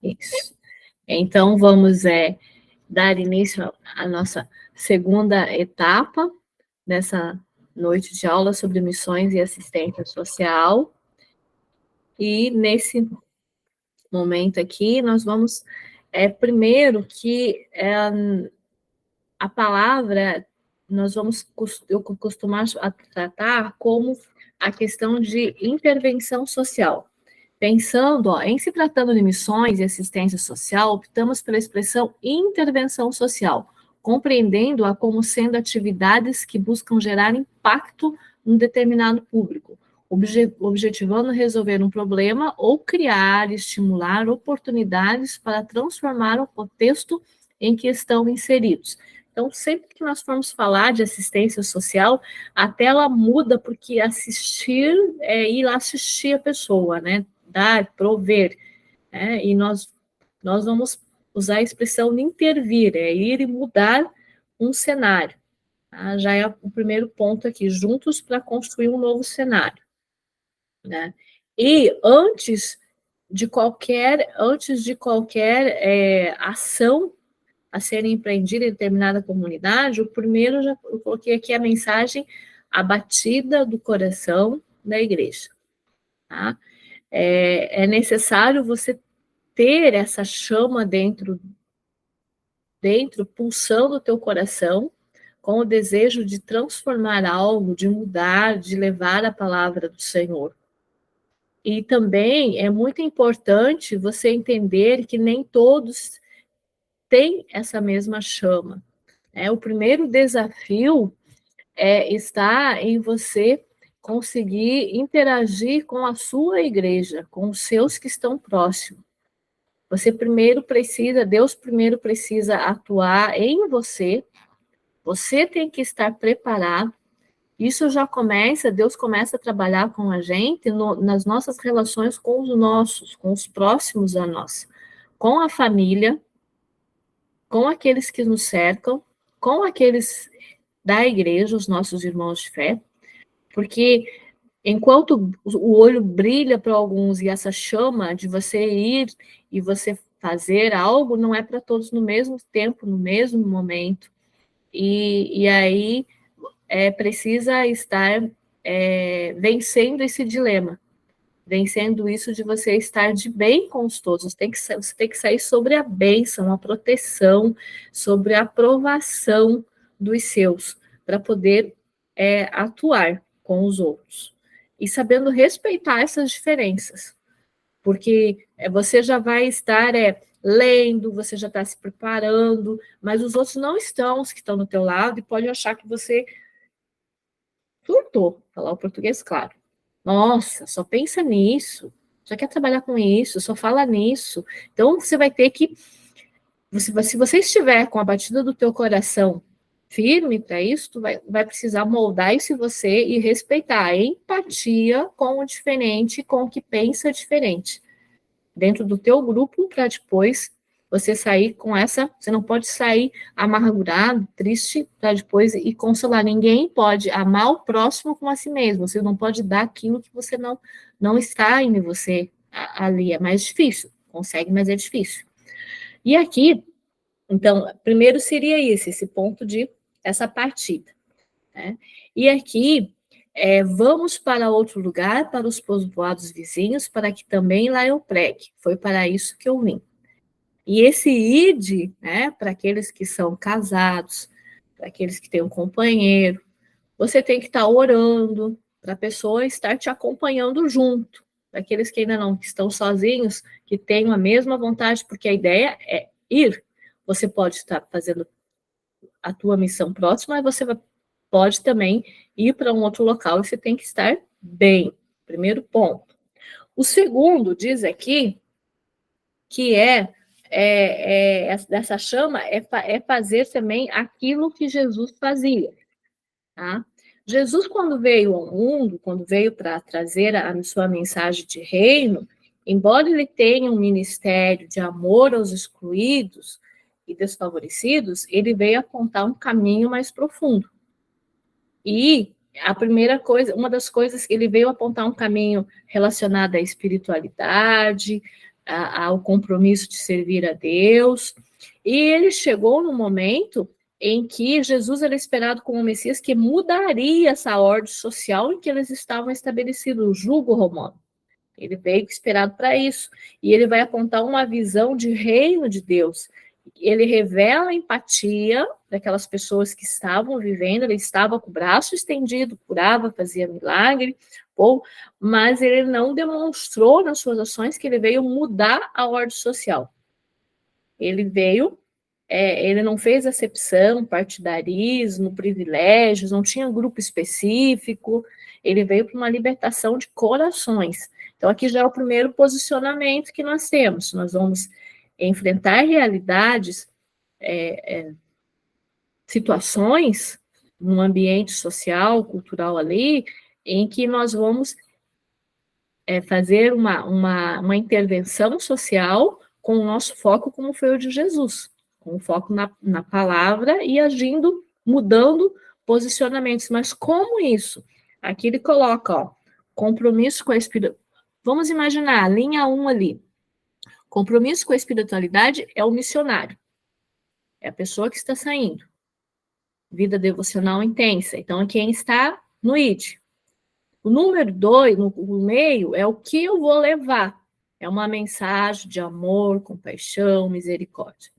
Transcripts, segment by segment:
Isso. Então, vamos dar início à nossa segunda etapa dessa noite de aula sobre missões e assistência social. E nesse momento aqui, nós vamos, primeiro que a palavra, eu costumar a tratar como a questão de intervenção social. Pensando, em se tratando de missões e assistência social, optamos pela expressão intervenção social, compreendendo-a como sendo atividades que buscam gerar impacto num determinado público, objetivando resolver um problema ou criar, estimular oportunidades para transformar o contexto em que estão inseridos. Então, sempre que nós formos falar de assistência social, a tela muda, porque assistir é ir lá assistir a pessoa, né? Dar, prover, né? E nós vamos usar a expressão de intervir, ir e mudar um cenário. Tá? Já é o primeiro ponto aqui, juntos para construir um novo cenário, né? E antes de qualquer ação a ser empreendida em determinada comunidade, o primeiro, eu coloquei aqui a mensagem abatida do coração da igreja. Tá? É necessário você ter essa chama dentro, pulsando o teu coração, com o desejo de transformar algo, de mudar, de levar a palavra do Senhor. E também é muito importante você entender que nem todos têm essa mesma chama. O primeiro desafio está em você conseguir interagir com a sua igreja, com os seus que estão próximos. Deus primeiro precisa atuar em você, você tem que estar preparado. Isso já Deus começa a trabalhar com a gente nas nossas relações com os próximos a nós, com a família, com aqueles que nos cercam, com aqueles da igreja, os nossos irmãos de fé, porque enquanto o olho brilha para alguns e essa chama de você ir e você fazer algo, não é para todos no mesmo tempo, no mesmo momento. E aí precisa estar vencendo esse dilema, vencendo isso de você estar de bem com os todos. Você tem que sair sobre a bênção, a proteção, sobre a aprovação dos seus, para poder atuar com os outros. E sabendo respeitar essas diferenças, porque você já vai estar lendo, você já está se preparando, mas os outros não estão, os que estão no teu lado, e pode achar que você surtou, falar o português claro. Nossa, só pensa nisso, só quer trabalhar com isso, só fala nisso. Então, você vai ter que, se você estiver com a batida do teu coração firme para isso, tu vai precisar moldar isso em você e respeitar a empatia com o diferente, com o que pensa diferente, dentro do teu grupo, para depois você sair com você não pode sair amargurado, triste, para depois ir consolar. Ninguém pode amar o próximo como a si mesmo, você não pode dar aquilo que você não está em você ali, é mais difícil, consegue, mas é difícil. E aqui, então, primeiro seria esse ponto essa partida, né? E aqui, vamos para outro lugar, para os povoados vizinhos, para que também lá eu pregue. Foi para isso que eu vim. E esse ide, né, para aqueles que são casados, para aqueles que têm um companheiro, você tem que estar orando para a pessoa estar te acompanhando junto. Para aqueles que ainda não estão sozinhos, que tenham a mesma vontade, porque a ideia é ir. Você pode estar fazendo a tua missão próxima, mas você pode também ir para um outro local e você tem que estar bem. Primeiro ponto. O segundo diz aqui que dessa chama é fazer também aquilo que Jesus fazia. Tá? Jesus, quando veio ao mundo, quando veio para trazer a sua mensagem de reino, embora ele tenha um ministério de amor aos excluídos e desfavorecidos, ele veio apontar um caminho mais profundo. E a primeira coisa, uma das coisas que ele veio apontar um caminho relacionado à espiritualidade, ao compromisso de servir a Deus. E ele chegou no momento em que Jesus era esperado como o Messias que mudaria essa ordem social em que eles estavam estabelecidos, o jugo romano. Ele veio esperado para isso. E ele vai apontar uma visão de reino de Deus. Ele revela a empatia daquelas pessoas que estavam vivendo, ele estava com o braço estendido, curava, fazia milagre, mas ele não demonstrou nas suas ações que ele veio mudar a ordem social. Ele veio, ele não fez acepção, partidarismo, privilégios, não tinha grupo específico, ele veio para uma libertação de corações. Então, aqui já é o primeiro posicionamento que nós temos. Nós vamos enfrentar realidades, situações, num ambiente social, cultural ali, em que nós vamos fazer uma intervenção social com o nosso foco, como foi o de Jesus, com o foco na palavra e agindo, mudando posicionamentos. Mas como isso? Aqui ele coloca, compromisso com a espiritualidade. Vamos imaginar, linha 1 ali. Compromisso com a espiritualidade é o missionário. É a pessoa que está saindo. Vida devocional intensa. Então, é quem está no ID. O número 2, no meio, é o que eu vou levar. É uma mensagem de amor, compaixão, misericórdia.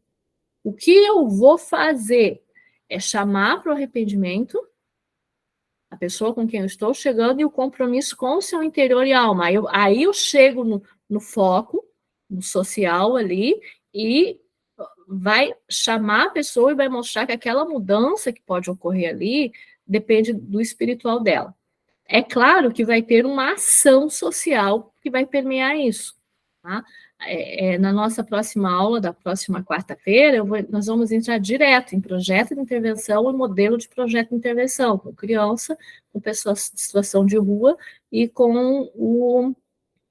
O que eu vou fazer é chamar para o arrependimento a pessoa com quem eu estou chegando e o compromisso com o seu interior e alma. Aí eu chego no foco, no social ali, e vai chamar a pessoa e vai mostrar que aquela mudança que pode ocorrer ali depende do espiritual dela. É claro que vai ter uma ação social que vai permear isso. Tá? Na nossa próxima aula, da próxima quarta-feira, nós vamos entrar direto em projeto de intervenção e modelo de projeto de intervenção, com criança, com pessoas de situação de rua e com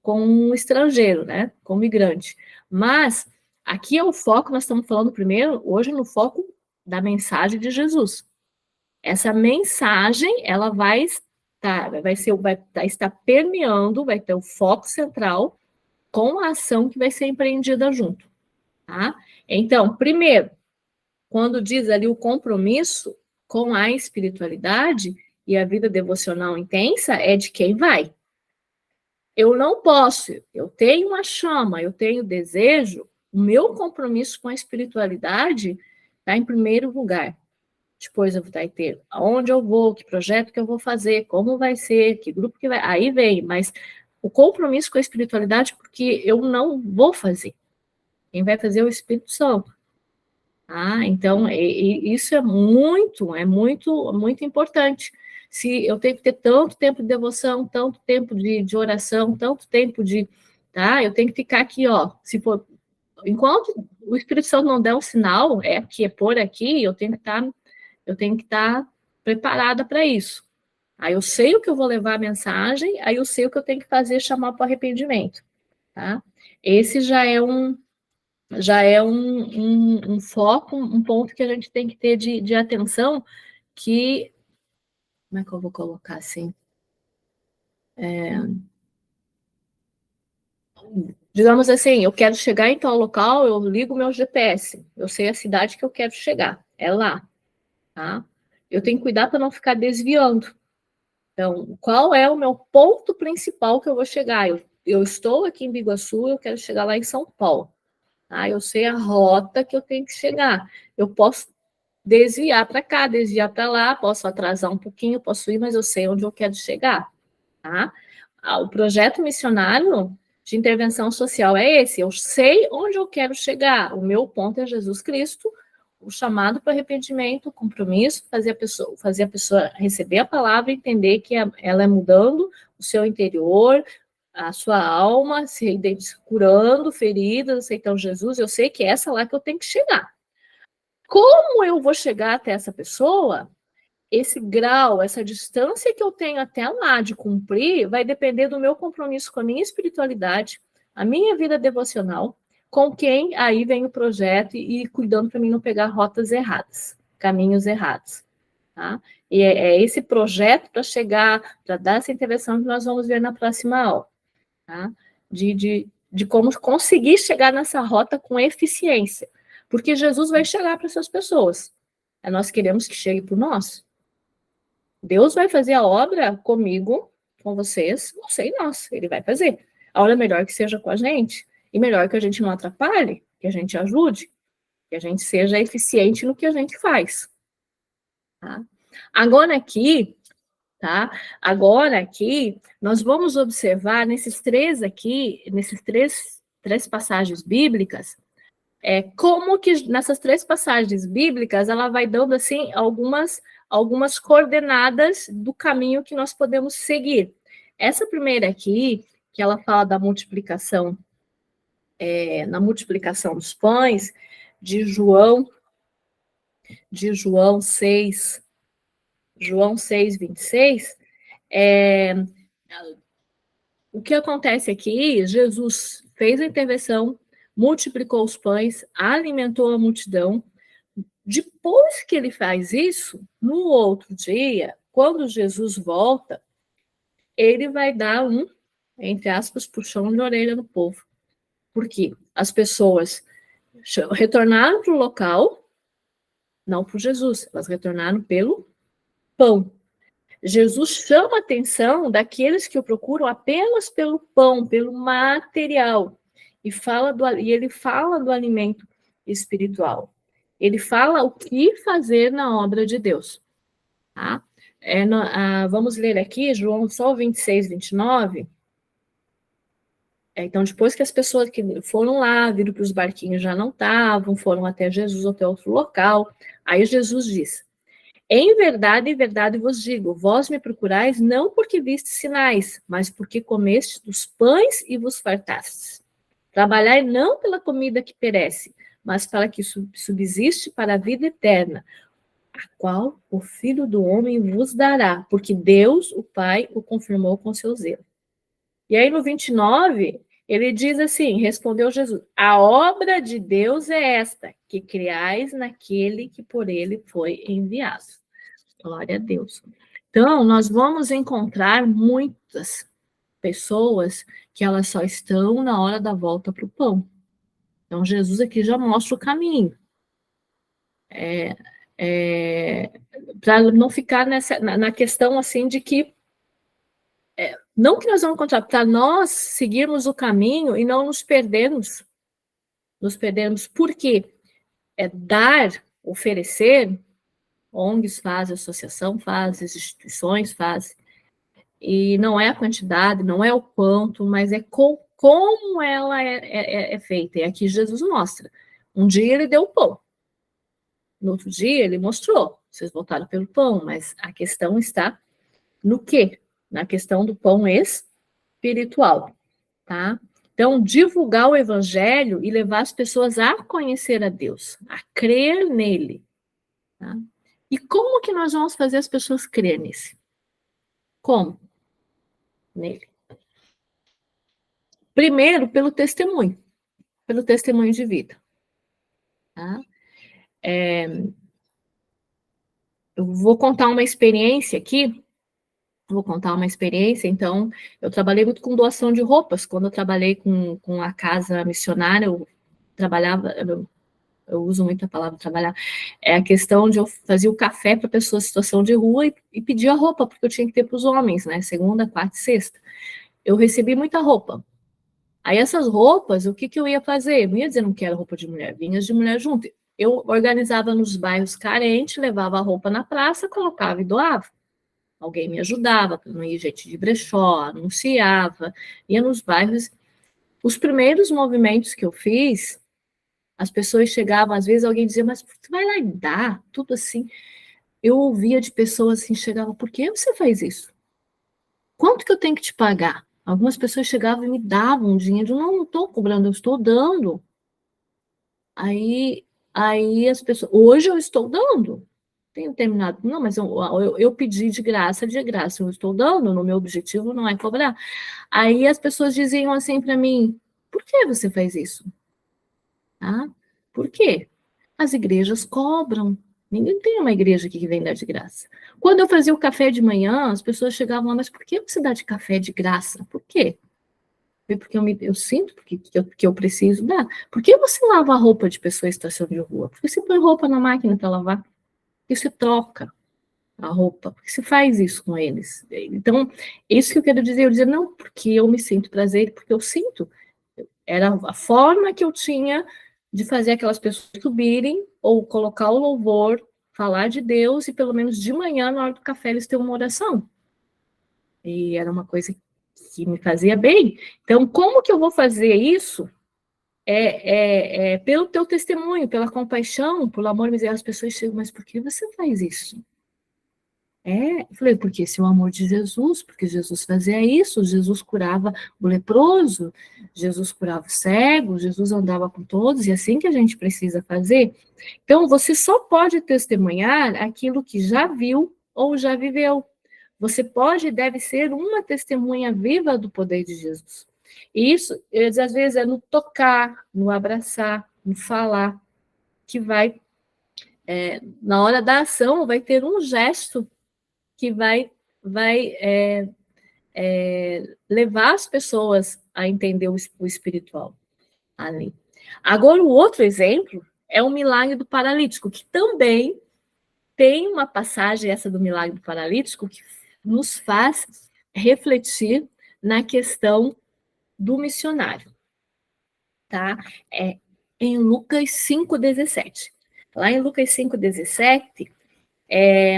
o estrangeiro, né, com o migrante. Mas aqui é o foco, nós estamos falando primeiro, hoje, no foco da mensagem de Jesus. Essa mensagem, ela vai estar permeando, vai ter o foco central com a ação que vai ser empreendida junto, tá? Então, primeiro, quando diz ali o compromisso com a espiritualidade e a vida devocional intensa, é de quem vai. Eu não posso, eu tenho uma chama, eu tenho desejo, o meu compromisso com a espiritualidade está em primeiro lugar. Depois eu vou ter aonde eu vou, que projeto que eu vou fazer, como vai ser, que grupo que vai. Aí vem, mas o compromisso com a espiritualidade, porque eu não vou fazer. Quem vai fazer é o Espírito Santo. Então, isso é muito, muito importante. Se eu tenho que ter tanto tempo de devoção, tanto tempo de oração, tanto tempo eu tenho que ficar aqui, se for, enquanto o Espírito Santo não der um sinal, é por aqui, eu tenho que estar preparada para isso. Aí eu sei o que eu vou levar a mensagem, aí eu sei o que eu tenho que fazer, chamar para o arrependimento, tá? Esse já é um foco, um ponto que a gente tem que ter de atenção, que, como é que eu vou colocar assim? Digamos assim, eu quero chegar em tal local, eu ligo o meu GPS, eu sei a cidade que eu quero chegar, é lá, tá? Eu tenho que cuidar para não ficar desviando. Então, qual é o meu ponto principal que eu vou chegar? Eu estou aqui em Biguaçu, eu quero chegar lá em São Paulo. Eu sei a rota que eu tenho que chegar. Eu posso desviar para cá, desviar para lá, posso atrasar um pouquinho, posso ir, mas eu sei onde eu quero chegar. Tá? O projeto missionário de intervenção social é esse. Eu sei onde eu quero chegar. O meu ponto é Jesus Cristo, o chamado para arrependimento, o compromisso, fazer a pessoa receber a palavra, entender que ela é mudando o seu interior, a sua alma, se curando feridas, aceitando Jesus. Eu sei que é essa lá que eu tenho que chegar. Como eu vou chegar até essa pessoa? Esse grau, essa distância que eu tenho até lá de cumprir, vai depender do meu compromisso com a minha espiritualidade, a minha vida devocional, com quem aí vem o projeto e cuidando para mim não pegar rotas erradas, caminhos errados. Tá? E é esse projeto para chegar, para dar essa intervenção que nós vamos ver na próxima aula. Tá? De de como conseguir chegar nessa rota com eficiência. Porque Jesus vai chegar para essas pessoas. Nós queremos que chegue por nós. Deus vai fazer a obra comigo, com vocês, você e nós. Ele vai fazer. A hora melhor que seja com a gente. E melhor que a gente não atrapalhe, que a gente ajude, que a gente seja eficiente no que a gente faz. Tá? Agora aqui, nós vamos observar nesses três passagens bíblicas, como que nessas três passagens bíblicas ela vai dando assim algumas coordenadas do caminho que nós podemos seguir. Essa primeira aqui, que ela fala da multiplicação, na multiplicação dos pães, de João 6, 26, o que acontece aqui, Jesus fez a intervenção, multiplicou os pães, alimentou a multidão. Depois que ele faz isso, no outro dia, quando Jesus volta, ele vai dar entre aspas, puxão de orelha no povo. Porque as pessoas retornaram para o local, não por Jesus, elas retornaram pelo pão. Jesus chama a atenção daqueles que o procuram apenas pelo pão, pelo material, e ele fala do alimento espiritual. Ele fala o que fazer na obra de Deus. Tá? Vamos ler aqui, João, só 26, 29. Então, depois que as pessoas que foram lá, viram que os barquinhos já não estavam, foram até Jesus, até outro local, aí Jesus diz: em verdade vos digo, vós me procurais não porque vistes sinais, mas porque comestes dos pães e vos fartastes. Trabalhai não pela comida que perece, mas para que subsiste para a vida eterna, a qual o Filho do Homem vos dará, porque Deus, o Pai, o confirmou com seu zelo. E aí no 29, ele diz assim, respondeu Jesus: a obra de Deus é esta, que criais naquele que por ele foi enviado. Glória a Deus. Então, nós vamos encontrar muitas pessoas que elas só estão na hora da volta para o pão. Então, Jesus aqui já mostra o caminho. Para não ficar na questão assim de que não que nós vamos encontrar, para nós seguirmos o caminho e não nos perdermos. Por quê? Dar, oferecer, ONGs fazem, associação faz, as instituições fazem, e não é a quantidade, não é o quanto, mas é como ela é feita. E aqui Jesus mostra. Um dia ele deu o pão, no outro dia ele mostrou, vocês voltaram pelo pão, mas a questão está no quê? Na questão do pão espiritual, tá? Então, divulgar o evangelho e levar as pessoas a conhecer a Deus, a crer nele, tá? E como que nós vamos fazer as pessoas crerem nesse? Como? Nele. Primeiro, pelo testemunho de vida. Tá? Eu vou contar uma experiência aqui. Então, eu trabalhei muito com doação de roupas. Quando eu trabalhei com a casa missionária, eu uso muito a palavra trabalhar, é a questão de eu fazer o café para pessoas em situação de rua e pedir a roupa, porque eu tinha que ter para os homens, né? Segunda, quarta e sexta. Eu recebi muita roupa. Aí essas roupas, o que eu ia fazer? Eu não ia dizer não quero roupa de mulher, vinha de mulher junto. Eu organizava nos bairros carentes, levava a roupa na praça, colocava e doava. Alguém me ajudava, para não ir gente de brechó, anunciava, ia nos bairros. Os primeiros movimentos que eu fiz, as pessoas chegavam, às vezes alguém dizia, mas você vai lá e dá, tudo assim. Eu ouvia de pessoas assim, chegavam, por que você faz isso? Quanto que eu tenho que te pagar? Algumas pessoas chegavam e me davam dinheiro, não estou cobrando, eu estou dando. Aí as pessoas, hoje eu estou dando. Tenho terminado, não, mas eu pedi de graça, eu estou dando, no meu objetivo não é cobrar. Aí as pessoas diziam assim para mim, por que você faz isso? Ah, por quê? As igrejas cobram. Ninguém tem uma igreja aqui que vem dar de graça. Quando eu fazia o café de manhã, as pessoas chegavam lá, mas por que você dá de café de graça? Por quê? porque eu sinto que eu preciso dar. Por que você lava a roupa de pessoa em situação de rua? Por que você põe roupa na máquina para lavar? Por que você troca a roupa? Por que você faz isso com eles? Então, isso que eu quero dizer. Eu dizer, não, porque eu me sinto prazer, porque eu sinto. Era a forma que eu tinha de fazer aquelas pessoas subirem ou colocar o louvor, falar de Deus e pelo menos de manhã, na hora do café, eles terem uma oração. E era uma coisa que me fazia bem. Então, como que eu vou fazer isso? Pelo teu testemunho, pela compaixão, pelo amor e miséria. As pessoas chegam, mas por que você faz isso? Eu falei, porque esse é o amor de Jesus, porque Jesus fazia isso, Jesus curava o leproso, Jesus curava o cego, Jesus andava com todos, e é assim que a gente precisa fazer. Então, você só pode testemunhar aquilo que já viu ou já viveu. Você pode e deve ser uma testemunha viva do poder de Jesus. E isso, às vezes, é no tocar, no abraçar, no falar, que vai, na hora da ação, vai ter um gesto que vai levar as pessoas a entender o espiritual ali. Agora, o outro exemplo é o milagre do paralítico, que também tem uma passagem, essa do milagre do paralítico, que nos faz refletir na questão do missionário. Tá? Em Lucas 5,17. Lá em Lucas 5,17,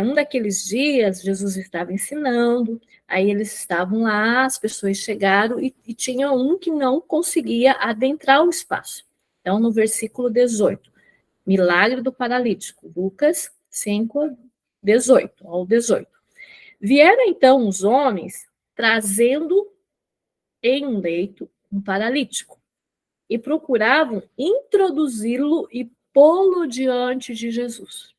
um daqueles dias, Jesus estava ensinando, aí eles estavam lá, as pessoas chegaram e tinha um que não conseguia adentrar o espaço. Então, no versículo 18, milagre do paralítico, Lucas 5, 18, ao 18. Vieram então os homens trazendo em um leito um paralítico e procuravam introduzi-lo e pô-lo diante de Jesus.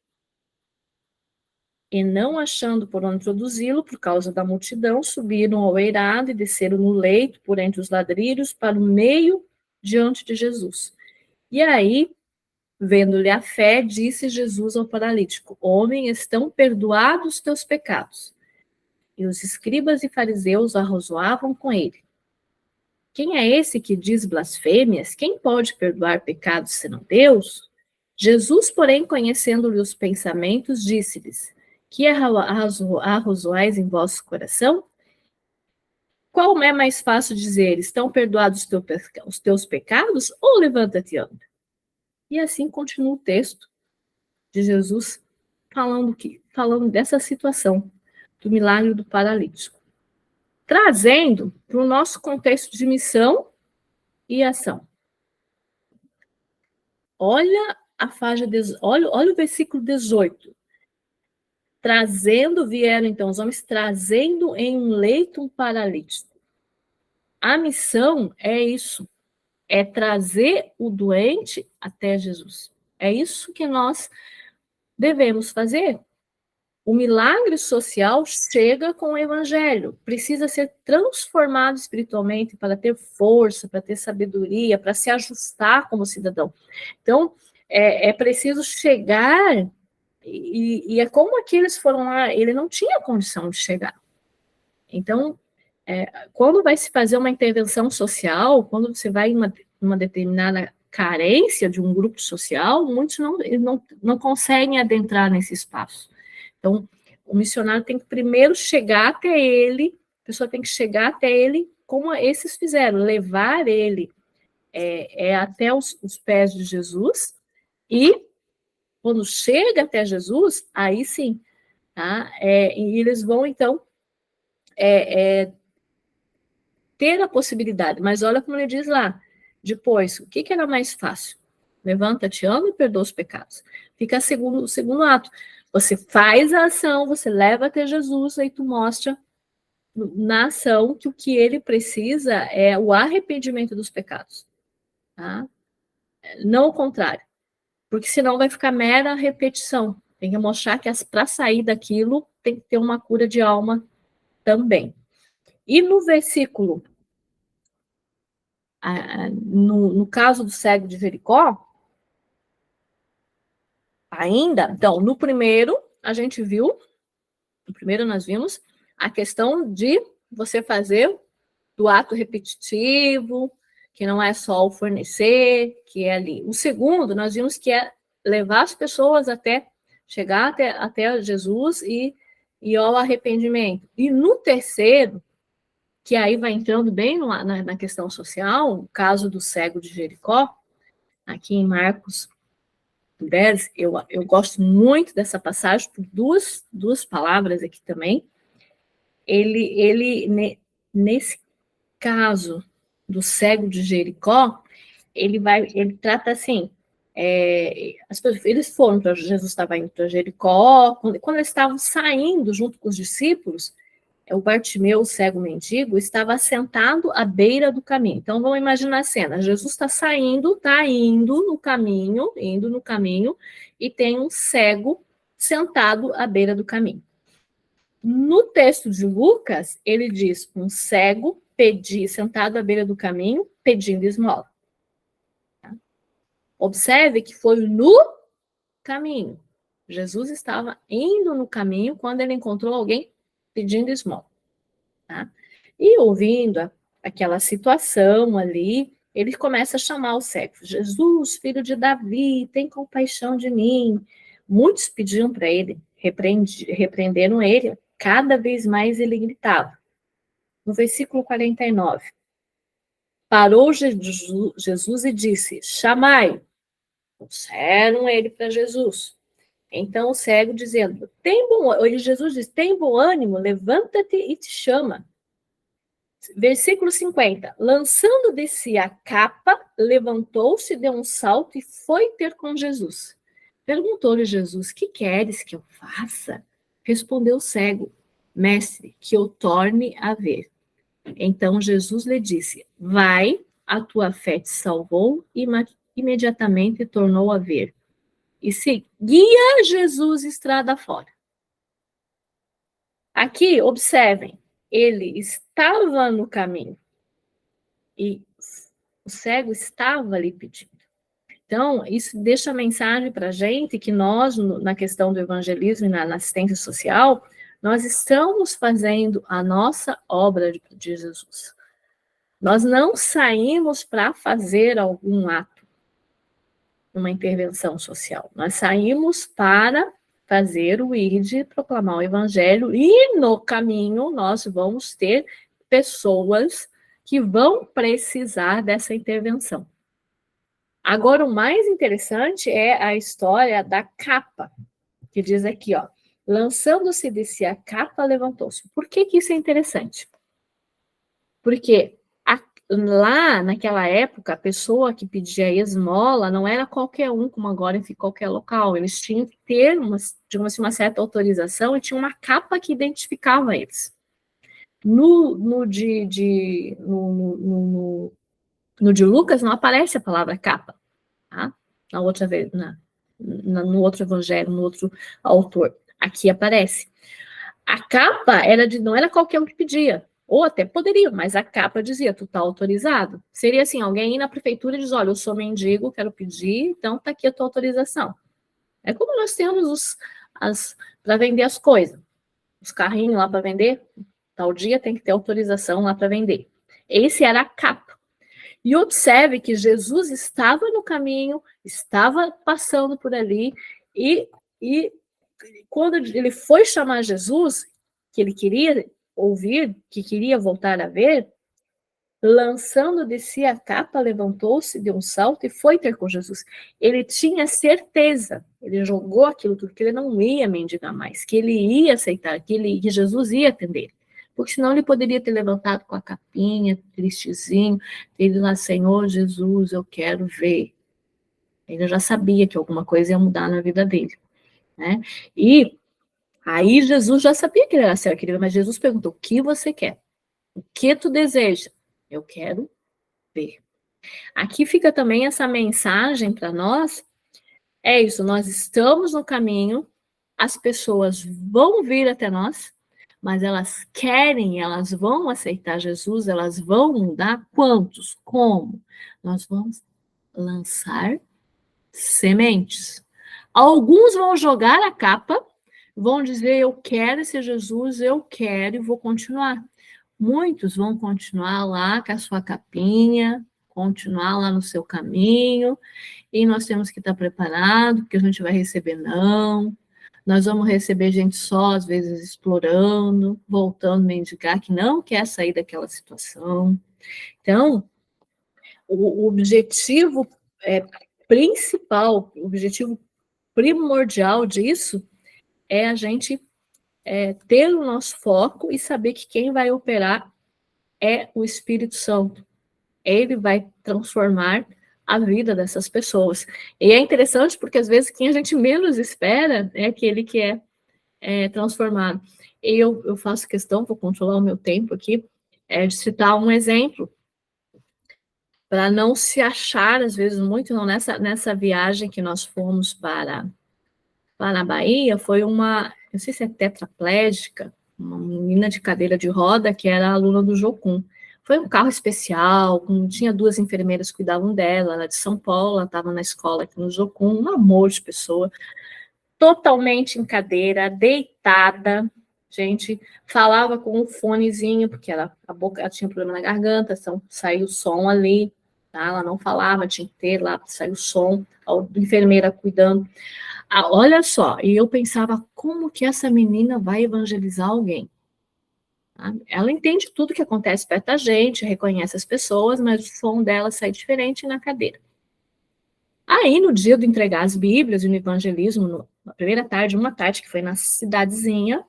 E não achando por onde introduzi-lo, por causa da multidão, subiram ao eirado e desceram no leito, por entre os ladrilhos, para o meio, diante de Jesus. E aí, vendo-lhe a fé, disse Jesus ao paralítico: Homem, estão perdoados os teus pecados. E os escribas e fariseus arrazoavam com ele. Quem é esse que diz blasfêmias? Quem pode perdoar pecados senão Deus? Jesus, porém, conhecendo-lhe os pensamentos, disse-lhes: Que arrazoais em vosso coração? Qual é mais fácil dizer: Estão perdoados os teus pecados? Ou levanta-te e anda? E assim continua o texto de Jesus falando dessa situação, do milagre do paralítico, trazendo para o nosso contexto de missão e ação. Olha a faixa, olha o versículo 18. Vieram então os homens trazendo em um leito um paralítico. A missão é isso, é trazer o doente até Jesus. É isso que nós devemos fazer. O milagre social chega com o evangelho, precisa ser transformado espiritualmente para ter força, para ter sabedoria, para se ajustar como cidadão. Então, é preciso chegar, e é como aqueles foram lá, ele não tinha condição de chegar. Então, quando vai se fazer uma intervenção social, quando você vai em uma determinada carência de um grupo social, muitos não conseguem adentrar nesse espaço. Então, o missionário tem que primeiro chegar até ele, a pessoa tem que chegar até ele, como esses fizeram, levar ele até os pés de Jesus, e quando chega até Jesus, aí sim, tá? E eles vão, então, ter a possibilidade, mas olha como ele diz lá, depois, o que era mais fácil? Levanta-te, anda e perdoa os pecados. Fica o segundo ato. Você faz a ação, você leva até Jesus, aí tu mostra na ação que o que ele precisa é o arrependimento dos pecados. Tá? Não o contrário. Porque senão vai ficar mera repetição. Tem que mostrar que para sair daquilo tem que ter uma cura de alma também. E no versículo, no caso do cego de Jericó, ainda, então, no primeiro, a gente viu, no primeiro nós vimos a questão de você fazer do ato repetitivo, que não é só o fornecer, que é ali. O segundo, nós vimos que é levar as pessoas até chegar até Jesus e ao arrependimento. E no terceiro, que aí vai entrando bem na questão social, o caso do cego de Jericó, aqui em Marcos 10, eu gosto muito dessa passagem por duas palavras aqui também. Nesse caso do cego de Jericó, ele trata assim, eles foram para Jesus, estava indo para Jericó, quando eles estavam saindo junto com os discípulos, o Bartimeu, o cego mendigo, estava sentado à beira do caminho. Então vamos imaginar a cena, Jesus está saindo, está indo no caminho, e tem um cego sentado à beira do caminho. No texto de Lucas, ele diz um cego sentado à beira do caminho, pedindo esmola. Observe que foi no caminho. Jesus estava indo no caminho quando ele encontrou alguém pedindo esmola. Tá? E ouvindo aquela situação ali, ele começa a chamar o cego. Jesus, filho de Davi, tem compaixão de mim. Muitos pediam para ele, repreenderam ele. Cada vez mais ele gritava. No versículo 49, parou Jesus e disse, chamai. Trouxeram ele para Jesus. Então o cego dizendo, Jesus diz, tem bom ânimo, levanta-te e te chama. Versículo 50, lançando de si a capa, levantou-se, deu um salto e foi ter com Jesus. Perguntou-lhe Jesus, que queres que eu faça? Respondeu o cego, mestre, que eu torne a ver. Então Jesus lhe disse, vai, a tua fé te salvou, e imediatamente tornou a ver. E seguia Jesus estrada fora. Aqui, observem, ele estava no caminho e o cego estava ali pedindo. Então, isso deixa a mensagem para a gente que nós, na questão do evangelismo e na assistência social, nós estamos fazendo a nossa obra de Jesus. Nós não saímos para fazer algum ato, uma intervenção social. Nós saímos para fazer o ID, proclamar o evangelho, e no caminho nós vamos ter pessoas que vão precisar dessa intervenção. Agora, o mais interessante é a história da capa, que diz aqui, ó, lançando-se de si a capa, levantou-se. Por que isso é interessante? Porque lá, naquela época, a pessoa que pedia esmola não era qualquer um, como agora em qualquer local. Eles tinham que ter, digamos assim, uma certa autorização e tinha uma capa que identificava eles. No de Lucas não aparece a palavra capa. Tá? Na outra vez, no outro evangelho, no outro autor. Aqui aparece. A capa não era qualquer um que pedia. Ou até poderia, mas a capa dizia, tu tá autorizado. Seria assim, alguém ir na prefeitura e diz, olha, eu sou mendigo, quero pedir, então tá aqui a tua autorização. É como nós temos para vender as coisas. Os carrinhos lá para vender, tal dia tem que ter autorização lá para vender. Esse era a capa. E observe que Jesus estava no caminho, estava passando por ali, e quando ele foi chamar Jesus, que ele queria ouvir, que queria voltar a ver, lançando de si a capa, levantou-se, deu um salto e foi ter com Jesus. Ele tinha certeza, ele jogou aquilo tudo, que ele não ia mendigar mais, que ele ia aceitar, que Jesus ia atender. Porque senão ele poderia ter levantado com a capinha, tristezinho, ele lá, Senhor Jesus, eu quero ver. Ele já sabia que alguma coisa ia mudar na vida dele, né? E aí Jesus já sabia que ele era cego, querido, mas Jesus perguntou, o que você quer? O que tu deseja? Eu quero ver. Aqui fica também essa mensagem para nós, é isso, nós estamos no caminho, as pessoas vão vir até nós, mas elas vão aceitar Jesus, elas vão mudar. Quantos? Como? Nós vamos lançar sementes. Alguns vão jogar a capa, vão dizer, eu quero esse Jesus, eu quero e vou continuar. muitos vão continuar lá com a sua capinha, continuar lá no seu caminho, e nós temos que estar preparados, porque a gente vai receber não, nós vamos receber gente só, às vezes, explorando, voltando a mendigar, que não quer sair daquela situação. Então, o objetivo principal, o objetivo primordial disso é a gente ter o nosso foco e saber que quem vai operar é o Espírito Santo. Ele vai transformar a vida dessas pessoas. E é interessante porque, às vezes, quem a gente menos espera é aquele que é transformado. E eu faço questão, vou controlar o meu tempo aqui, de citar um exemplo, para não se achar, às vezes, muito, não, nessa viagem que nós fomos para a Bahia, foi uma, não sei se é tetraplégica, uma menina de cadeira de roda que era aluna do Jocum. Foi um carro especial, tinha 2 enfermeiras que cuidavam dela, ela é de São Paulo, ela estava na escola aqui no Jocum, um amor de pessoa, totalmente em cadeira, deitada, gente, falava com um fonezinho, porque a boca, ela tinha problema na garganta, então saiu o som ali, tá? Ela não falava, tinha que ter lá, saiu o som, a enfermeira cuidando. Olha só, e eu pensava, como que essa menina vai evangelizar alguém? Ela entende tudo que acontece perto da gente, reconhece as pessoas, mas o som dela sai diferente na cadeira. Aí, no dia de entregar as Bíblias e no evangelismo, na primeira tarde, uma tarde que foi na cidadezinha,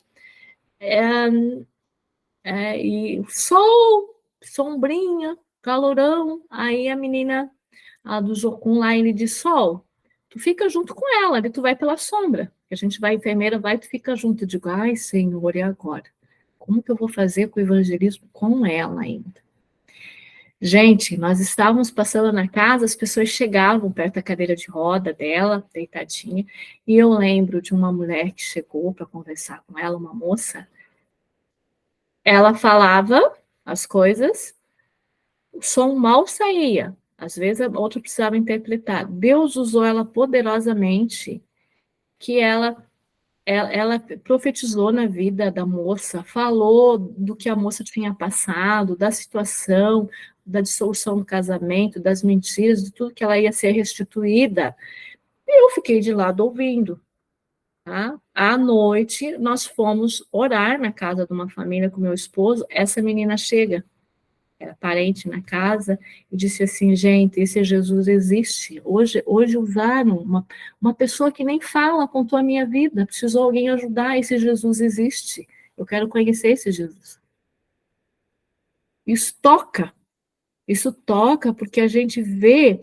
e sol, sombrinha, calorão, aí a menina do Jocum lá, ele diz, Sol, tu fica junto com ela, tu vai pela sombra, que a gente vai, a enfermeira vai, tu fica junto. Eu digo, ai, Senhor, e agora? Como que eu vou fazer com o evangelismo com ela ainda? Gente, nós estávamos passando na casa, as pessoas chegavam perto da cadeira de roda dela, deitadinha, e eu lembro de uma mulher que chegou para conversar com ela, uma moça, ela falava as coisas, o som mal saía, às vezes a outra precisava interpretar. Deus usou ela poderosamente, que ela profetizou na vida da moça, falou do que a moça tinha passado, da situação, da dissolução do casamento, das mentiras, de tudo que ela ia ser restituída. E eu fiquei de lado ouvindo. Tá? À noite, nós fomos orar na casa de uma família com meu esposo. Essa menina chega, era parente na casa, e disse assim, gente, esse Jesus existe. Hoje usaram uma pessoa que nem fala, contou a minha vida, precisou alguém ajudar, esse Jesus existe. Eu quero conhecer esse Jesus. Isso toca porque a gente vê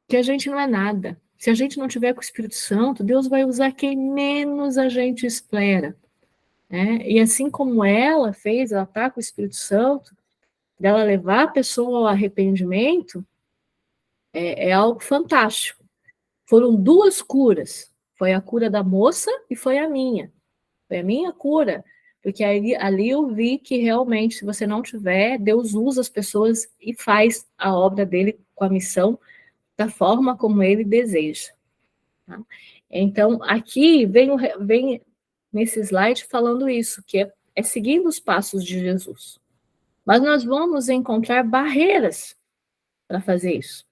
que a gente não é nada. Se a gente não tiver com o Espírito Santo, Deus vai usar quem menos a gente espera. Né? E assim como ela fez, ela está com o Espírito Santo, dela levar a pessoa ao arrependimento, é algo fantástico. Foram 2 curas. Foi a cura da moça e foi a minha. Foi a minha cura. Porque ali eu vi que realmente, se você não tiver, Deus usa as pessoas e faz a obra dele com a missão da forma como ele deseja. Tá? Então, aqui vem nesse slide falando isso, que é seguindo os passos de Jesus. Mas nós vamos encontrar barreiras para fazer isso.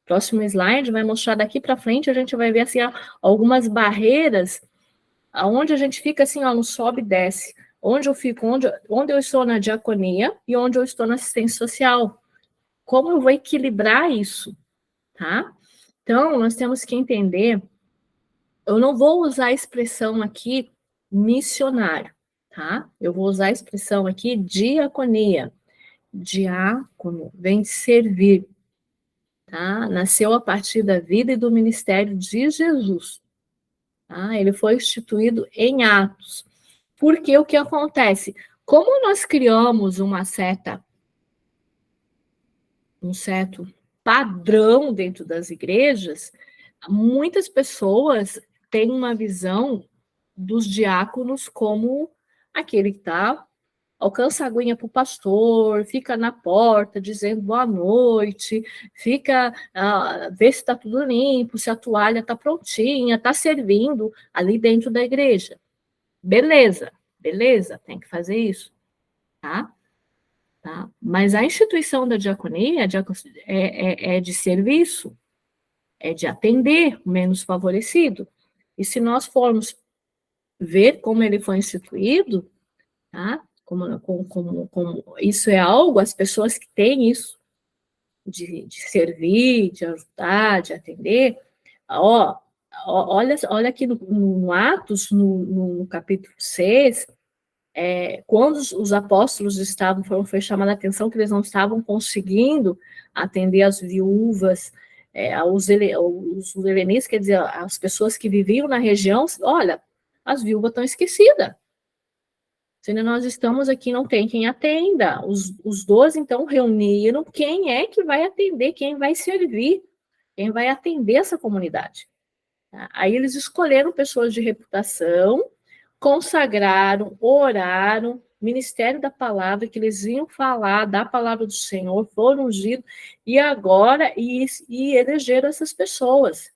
Próximo slide vai mostrar daqui para frente, a gente vai ver assim, algumas barreiras onde a gente fica assim, no sobe e desce. Onde eu fico, onde eu estou na diaconia e onde eu estou na assistência social. Como eu vou equilibrar isso, tá? Então, nós temos que entender, eu não vou usar a expressão aqui missionário, tá? Eu vou usar a expressão aqui diaconia. Diácono vem de servir, tá? Nasceu a partir da vida e do ministério de Jesus. Tá? Ele foi instituído em Atos. Porque o que acontece? Como nós criamos um certo padrão dentro das igrejas, muitas pessoas têm uma visão dos diáconos como aquele que está alcança a aguinha para o pastor, fica na porta dizendo boa noite, fica vê se está tudo limpo, se a toalha está prontinha, está servindo ali dentro da igreja. Beleza, tem que fazer isso, tá? tá? Mas a instituição da diaconia é de serviço, é de atender o menos favorecido. E se nós formos ver como ele foi instituído, tá? Como isso é algo, as pessoas que têm isso, de servir, de ajudar, de atender, ó, olha aqui no Atos, no capítulo 6, quando os apóstolos foi chamada a atenção que eles não estavam conseguindo atender as viúvas, os helenistas, quer dizer, as pessoas que viviam na região, olha, as viúvas estão esquecidas. Se nós estamos aqui, não tem quem atenda. Os 12, então, reuniram quem é que vai atender, quem vai servir, quem vai atender essa comunidade. Aí eles escolheram pessoas de reputação, consagraram, oraram, ministério da palavra, que eles iam falar da palavra do Senhor, foram ungidos, e agora, e elegeram essas pessoas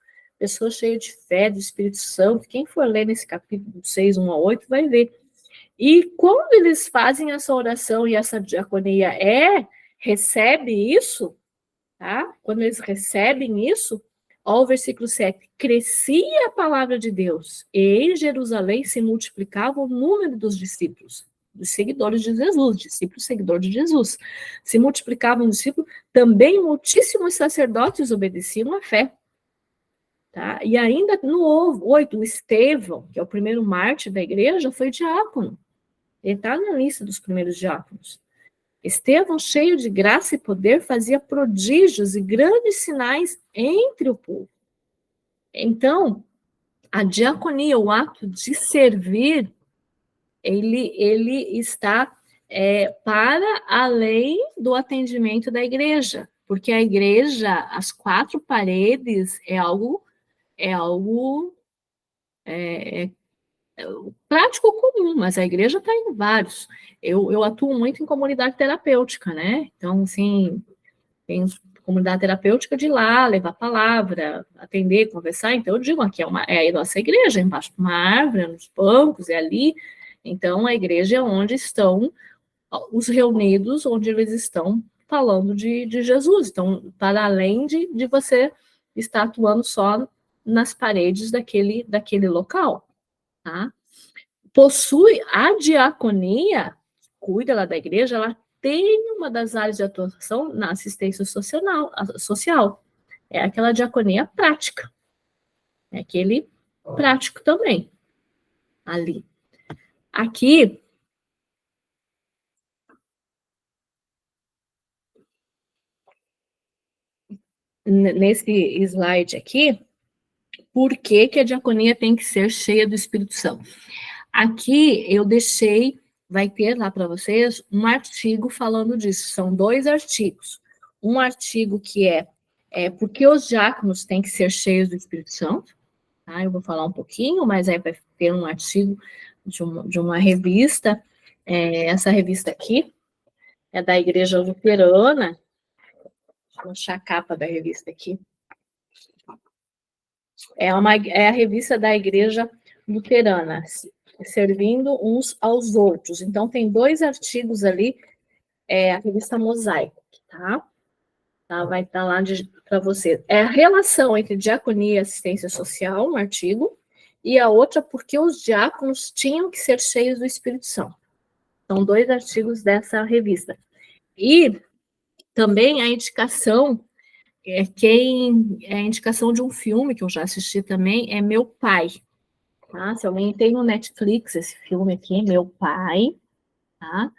cheias de fé, do Espírito Santo. Quem for ler nesse capítulo 6, 1 a 8, vai ver. E quando eles fazem essa oração e essa diaconia recebe isso, tá? Quando eles recebem isso, ó, o versículo 7, crescia a palavra de Deus, e em Jerusalém se multiplicava o número dos discípulos, dos seguidores de Jesus, discípulos seguidores de Jesus. Se multiplicavam os discípulos, também muitíssimos sacerdotes obedeciam à fé. Tá? E ainda no 8, o Estevão, que é o primeiro mártir da igreja, foi diácono. Ele está na lista dos primeiros diáconos. Estevão, cheio de graça e poder, fazia prodígios e grandes sinais entre o povo. Então, a diaconia, o ato de servir, ele está para além do atendimento da igreja, porque a igreja, as quatro paredes, é algo prático comum, mas a igreja está em vários. Eu atuo muito em comunidade terapêutica, né? Então, assim, tem comunidade terapêutica de ir lá, levar palavra, atender, conversar. Então, eu digo, aqui é a nossa igreja, embaixo de uma árvore, nos bancos, é ali. Então, a igreja é onde estão os reunidos, onde eles estão falando de Jesus. Então, para além de você estar atuando só nas paredes daquele local, tá? Possui a diaconia, cuida lá da igreja, ela tem uma das áreas de atuação na assistência social. É aquela diaconia prática. É aquele prático também, ali. Aqui, nesse slide aqui, por que a diaconia tem que ser cheia do Espírito Santo? Aqui eu deixei, vai ter lá para vocês, um artigo falando disso. São 2 artigos. Um artigo que é porque os diáconos têm que ser cheios do Espírito Santo. Tá? Eu vou falar um pouquinho, mas aí vai ter um artigo de uma revista. Essa revista aqui é da Igreja Luterana. Deixa eu achar a capa da revista aqui. É a revista da Igreja Luterana, servindo uns aos outros. Então, tem 2 artigos ali, a revista Mosaico, tá? Vai estar lá para você. É a relação entre diaconia e assistência social, um artigo, e a outra, porque os diáconos tinham que ser cheios do Espírito Santo. São 2 artigos dessa revista. E também a indicação, a indicação de um filme que eu já assisti também, é Meu Pai. Tá? Se alguém tem no Netflix esse filme aqui, Meu Pai, tá?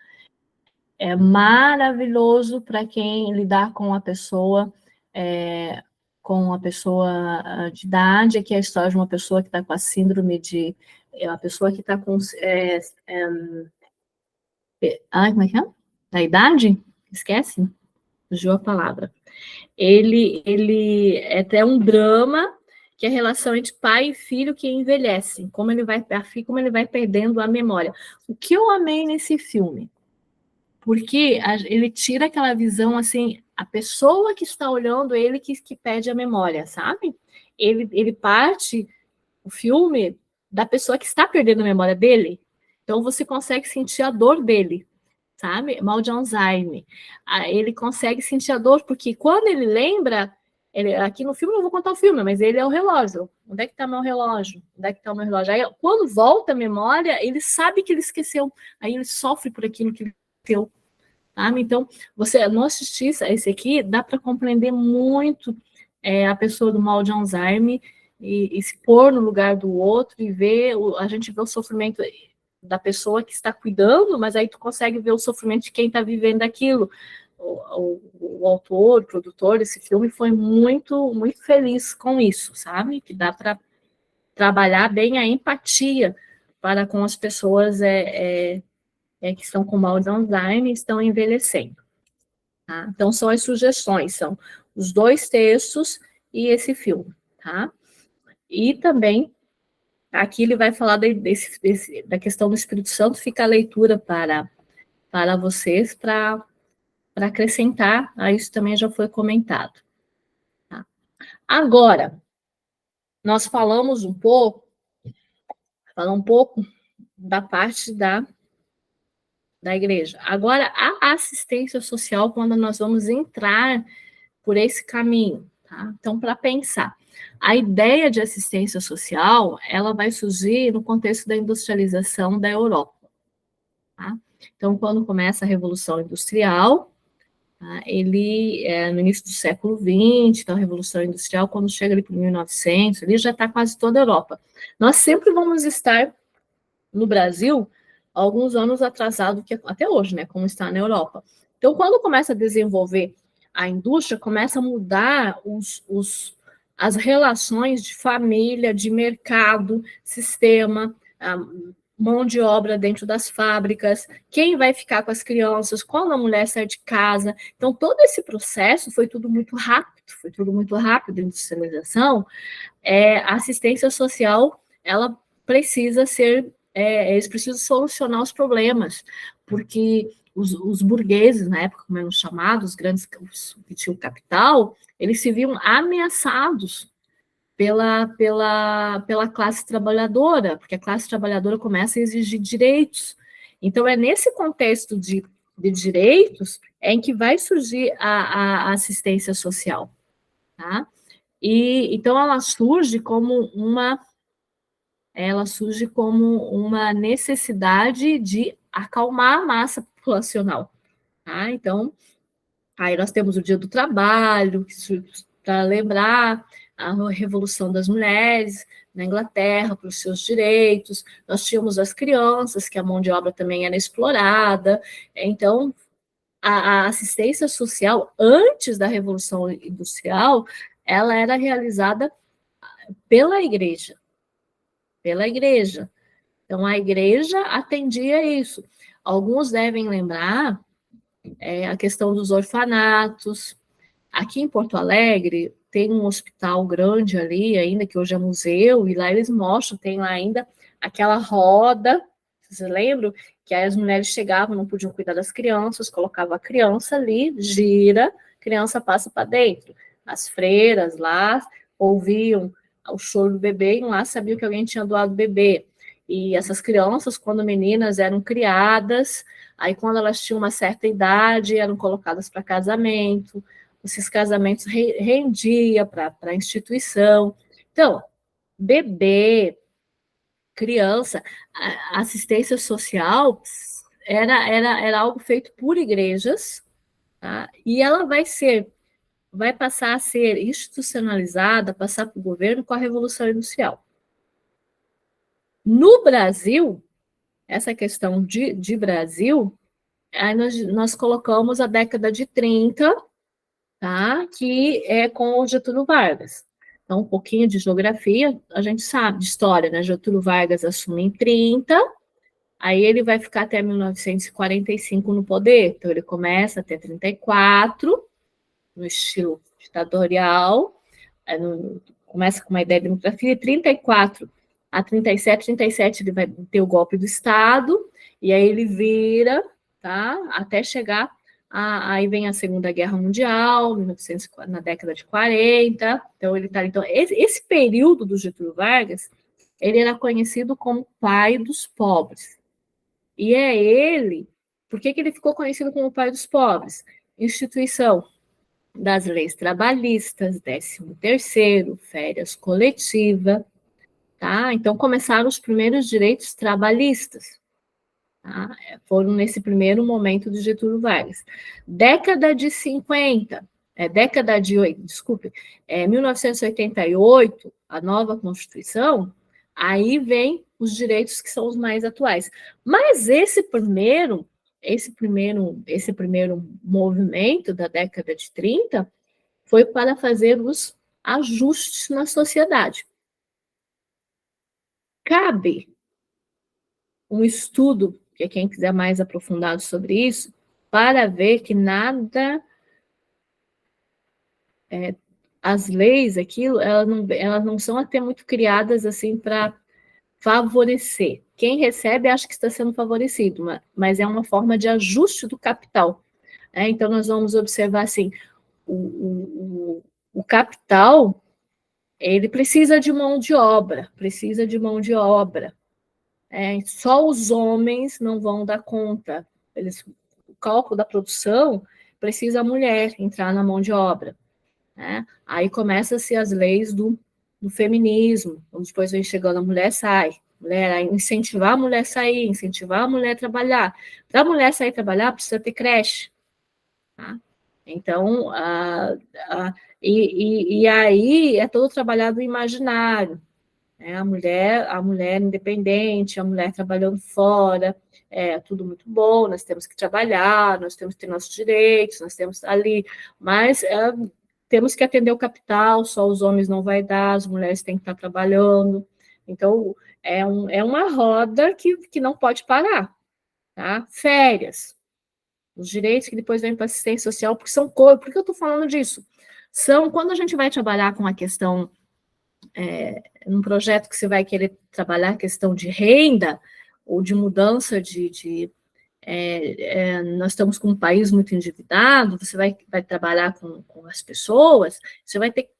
É maravilhoso para quem lidar com a pessoa de idade, que é a história de uma pessoa que está com a síndrome de... uma pessoa que está com... como é que é? Da idade? Esquece? Fugiu a palavra. Ele é até um drama, que é a relação entre pai e filho que envelhece, como ele vai perdendo a memória. O que eu amei nesse filme? Porque ele tira aquela visão, assim, a pessoa que está olhando ele que perde a memória, sabe? Ele parte, o filme, da pessoa que está perdendo a memória dele, então você consegue sentir a dor dele. sabe? Mal de Alzheimer. Ele consegue sentir a dor, porque quando ele lembra, aqui no filme, eu não vou contar o filme, mas ele é o relógio. Onde é que está meu relógio? Onde é que está o meu relógio? Aí, quando volta a memória, ele sabe que ele esqueceu. Aí ele sofre por aquilo que ele esqueceu. Sabe? Então, você não assistir esse aqui, dá para compreender muito a pessoa do mal de Alzheimer e se pôr no lugar do outro e ver, a gente vê o sofrimento da pessoa que está cuidando, mas aí tu consegue ver o sofrimento de quem está vivendo aquilo. O autor, o produtor desse filme foi muito, muito feliz com isso, sabe? Que dá para trabalhar bem a empatia para com as pessoas que estão com mal de Alzheimer e estão envelhecendo. Tá? Então, são as sugestões, são os 2 textos e esse filme. Tá? E também, aqui ele vai falar da questão do Espírito Santo, fica a leitura para vocês, para acrescentar, isso também já foi comentado. Tá? Agora, nós falamos um pouco da parte da igreja. Agora, a assistência social, quando nós vamos entrar por esse caminho. Tá? Então, para pensar, a ideia de assistência social, ela vai surgir no contexto da industrialização da Europa. Tá? Então, quando começa a Revolução Industrial, tá? Ele no início do século XX, então a Revolução Industrial, quando chega ali para 1900, ele já está quase toda a Europa. Nós sempre vamos estar no Brasil alguns anos atrasado que até hoje, né, como está na Europa. Então, quando começa a desenvolver a indústria, começa a mudar as relações de família, de mercado, sistema, mão de obra dentro das fábricas, quem vai ficar com as crianças, quando a mulher sai de casa. Então, todo esse processo foi tudo muito rápido, a industrialização. A assistência social, ela precisa ser, eles precisam solucionar os problemas, porque os burgueses, na época, como eram chamados, os grandes que tinham capital, eles se viam ameaçados pela classe trabalhadora, porque a classe trabalhadora começa a exigir direitos. Então, é nesse contexto de direitos em que vai surgir a assistência social, tá? E então ela surge como uma necessidade de acalmar a massa populacional, tá? Então, aí nós temos o Dia do Trabalho, para lembrar a Revolução das Mulheres na Inglaterra, para os seus direitos. Nós tínhamos as crianças, que a mão de obra também era explorada. Então, a assistência social, antes da Revolução Industrial, ela era realizada pela igreja. Pela igreja. Então, a igreja atendia isso. Alguns devem lembrar a questão dos orfanatos. Aqui em Porto Alegre, tem um hospital grande ali, ainda que hoje é museu, e lá eles mostram, tem lá ainda aquela roda, vocês lembram? Que aí as mulheres chegavam, não podiam cuidar das crianças, colocava a criança ali, gira, criança passa para dentro. As freiras lá ouviam o choro do bebê e lá sabiam que alguém tinha doado o bebê. E essas crianças, quando meninas, eram criadas, aí quando elas tinham uma certa idade, eram colocadas para casamento, esses casamentos rendia para a instituição. Então, bebê, criança, a assistência social era algo feito por igrejas, tá? E ela vai passar a ser institucionalizada, passar para o governo com a Revolução Industrial. No Brasil, essa questão de Brasil, aí nós colocamos a década de 30, tá? Que é com o Getúlio Vargas. Então, um pouquinho de geografia, a gente sabe, de história, né? Getúlio Vargas assume em 30, aí ele vai ficar até 1945 no poder. Então, ele começa até 34, no estilo ditatorial, começa com uma ideia de democracia, e 34 a 37 ele vai ter o golpe do Estado, e aí ele vira, tá? Até chegar aí vem a Segunda Guerra Mundial, 1900, na década de 40. Então, ele tá. Então, esse período do Getúlio Vargas, ele era conhecido como pai dos pobres. E é ele Por que ele ficou conhecido como o pai dos pobres? Instituição das leis trabalhistas, 13º, férias coletiva, tá? Então começaram os primeiros direitos trabalhistas, tá? Foram nesse primeiro momento de Getúlio Vargas. Década de 50, desculpe, 1988, a nova Constituição, aí vem os direitos que são os mais atuais. Mas esse primeiro movimento da década de 30 foi para fazer os ajustes na sociedade. Cabe um estudo, que quem quiser mais aprofundado sobre isso, para ver que nada, as leis, aquilo, elas não são até muito criadas assim para favorecer. Quem recebe acha que está sendo favorecido, mas é uma forma de ajuste do capital. Então, nós vamos observar assim, o capital, ele precisa de mão de obra, só os homens não vão dar conta. O cálculo da produção precisa a mulher entrar na mão de obra. Né? Aí começam-se as leis do feminismo, depois vem chegando a mulher sai, incentivar a mulher a sair, incentivar a mulher a trabalhar. Para a mulher sair trabalhar, precisa ter creche. Tá? Então, e aí é todo trabalhado no imaginário. A mulher independente, a mulher trabalhando fora, tudo muito bom, nós temos que trabalhar, nós temos que ter nossos direitos, nós temos ali, mas temos que atender o capital, só os homens não vai dar, as mulheres têm que estar trabalhando. Então, é uma roda que não pode parar. Tá? Férias, os direitos que depois vêm para assistência social, porque são por que eu estou falando disso? Quando a gente vai trabalhar com a questão num projeto que você vai querer trabalhar a questão de renda ou de mudança nós estamos com um país muito endividado, você vai trabalhar com as pessoas, você vai ter que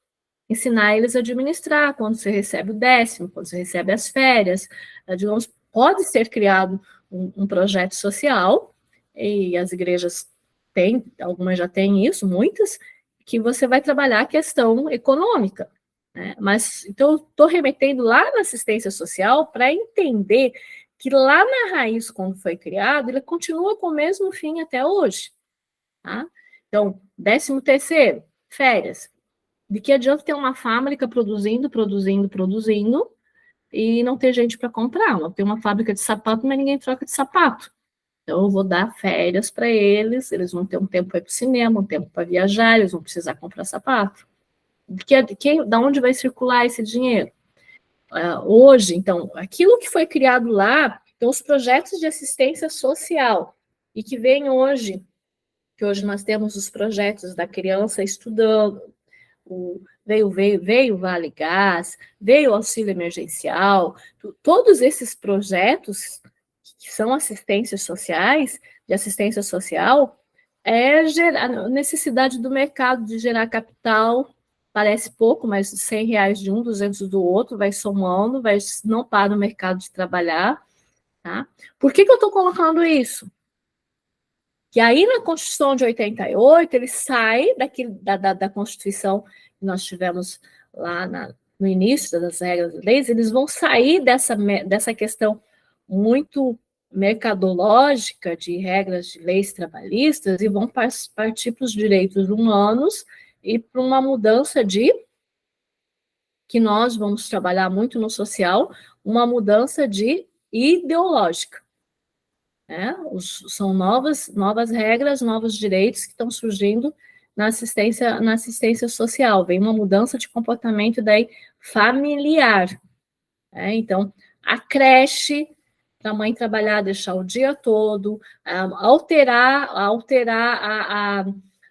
ensinar eles a administrar, quando você recebe o 10º, quando você recebe as férias, digamos, pode ser criado um projeto social, e as igrejas têm, algumas já têm isso, muitas, que você vai trabalhar a questão econômica. Mas, então, eu estou remetendo lá na assistência social para entender que lá na raiz, quando foi criado, ele continua com o mesmo fim até hoje. Tá? Então, 13º, férias. De que adianta ter uma fábrica produzindo, e não ter gente para comprar? Não ter uma fábrica de sapato, mas ninguém troca de sapato. Então, eu vou dar férias para eles vão ter um tempo para ir para o cinema, um tempo para viajar, eles vão precisar comprar sapato. Da onde vai circular esse dinheiro? Hoje, então, aquilo que foi criado lá, então, os projetos de assistência social, e que vem hoje, que hoje nós temos os projetos da criança estudando, veio o Vale Gás, veio o auxílio emergencial, todos esses projetos que são assistências sociais, de assistência social, a necessidade do mercado de gerar capital. Parece pouco, mas R$100 de um, 200 do outro, vai somando, não para o mercado de trabalhar. Tá? Por que eu estou colocando isso? Que aí na Constituição de 88, ele sai da Constituição que nós tivemos lá no início das regras das leis, eles vão sair dessa questão muito mercadológica de regras de leis trabalhistas e vão partir para os direitos humanos e para uma mudança que nós vamos trabalhar muito no social, uma mudança ideológica. São novas regras, novos direitos que estão surgindo na assistência social. Vem uma mudança de comportamento daí familiar. Então, a creche, para a mãe trabalhar, deixar o dia todo, alterar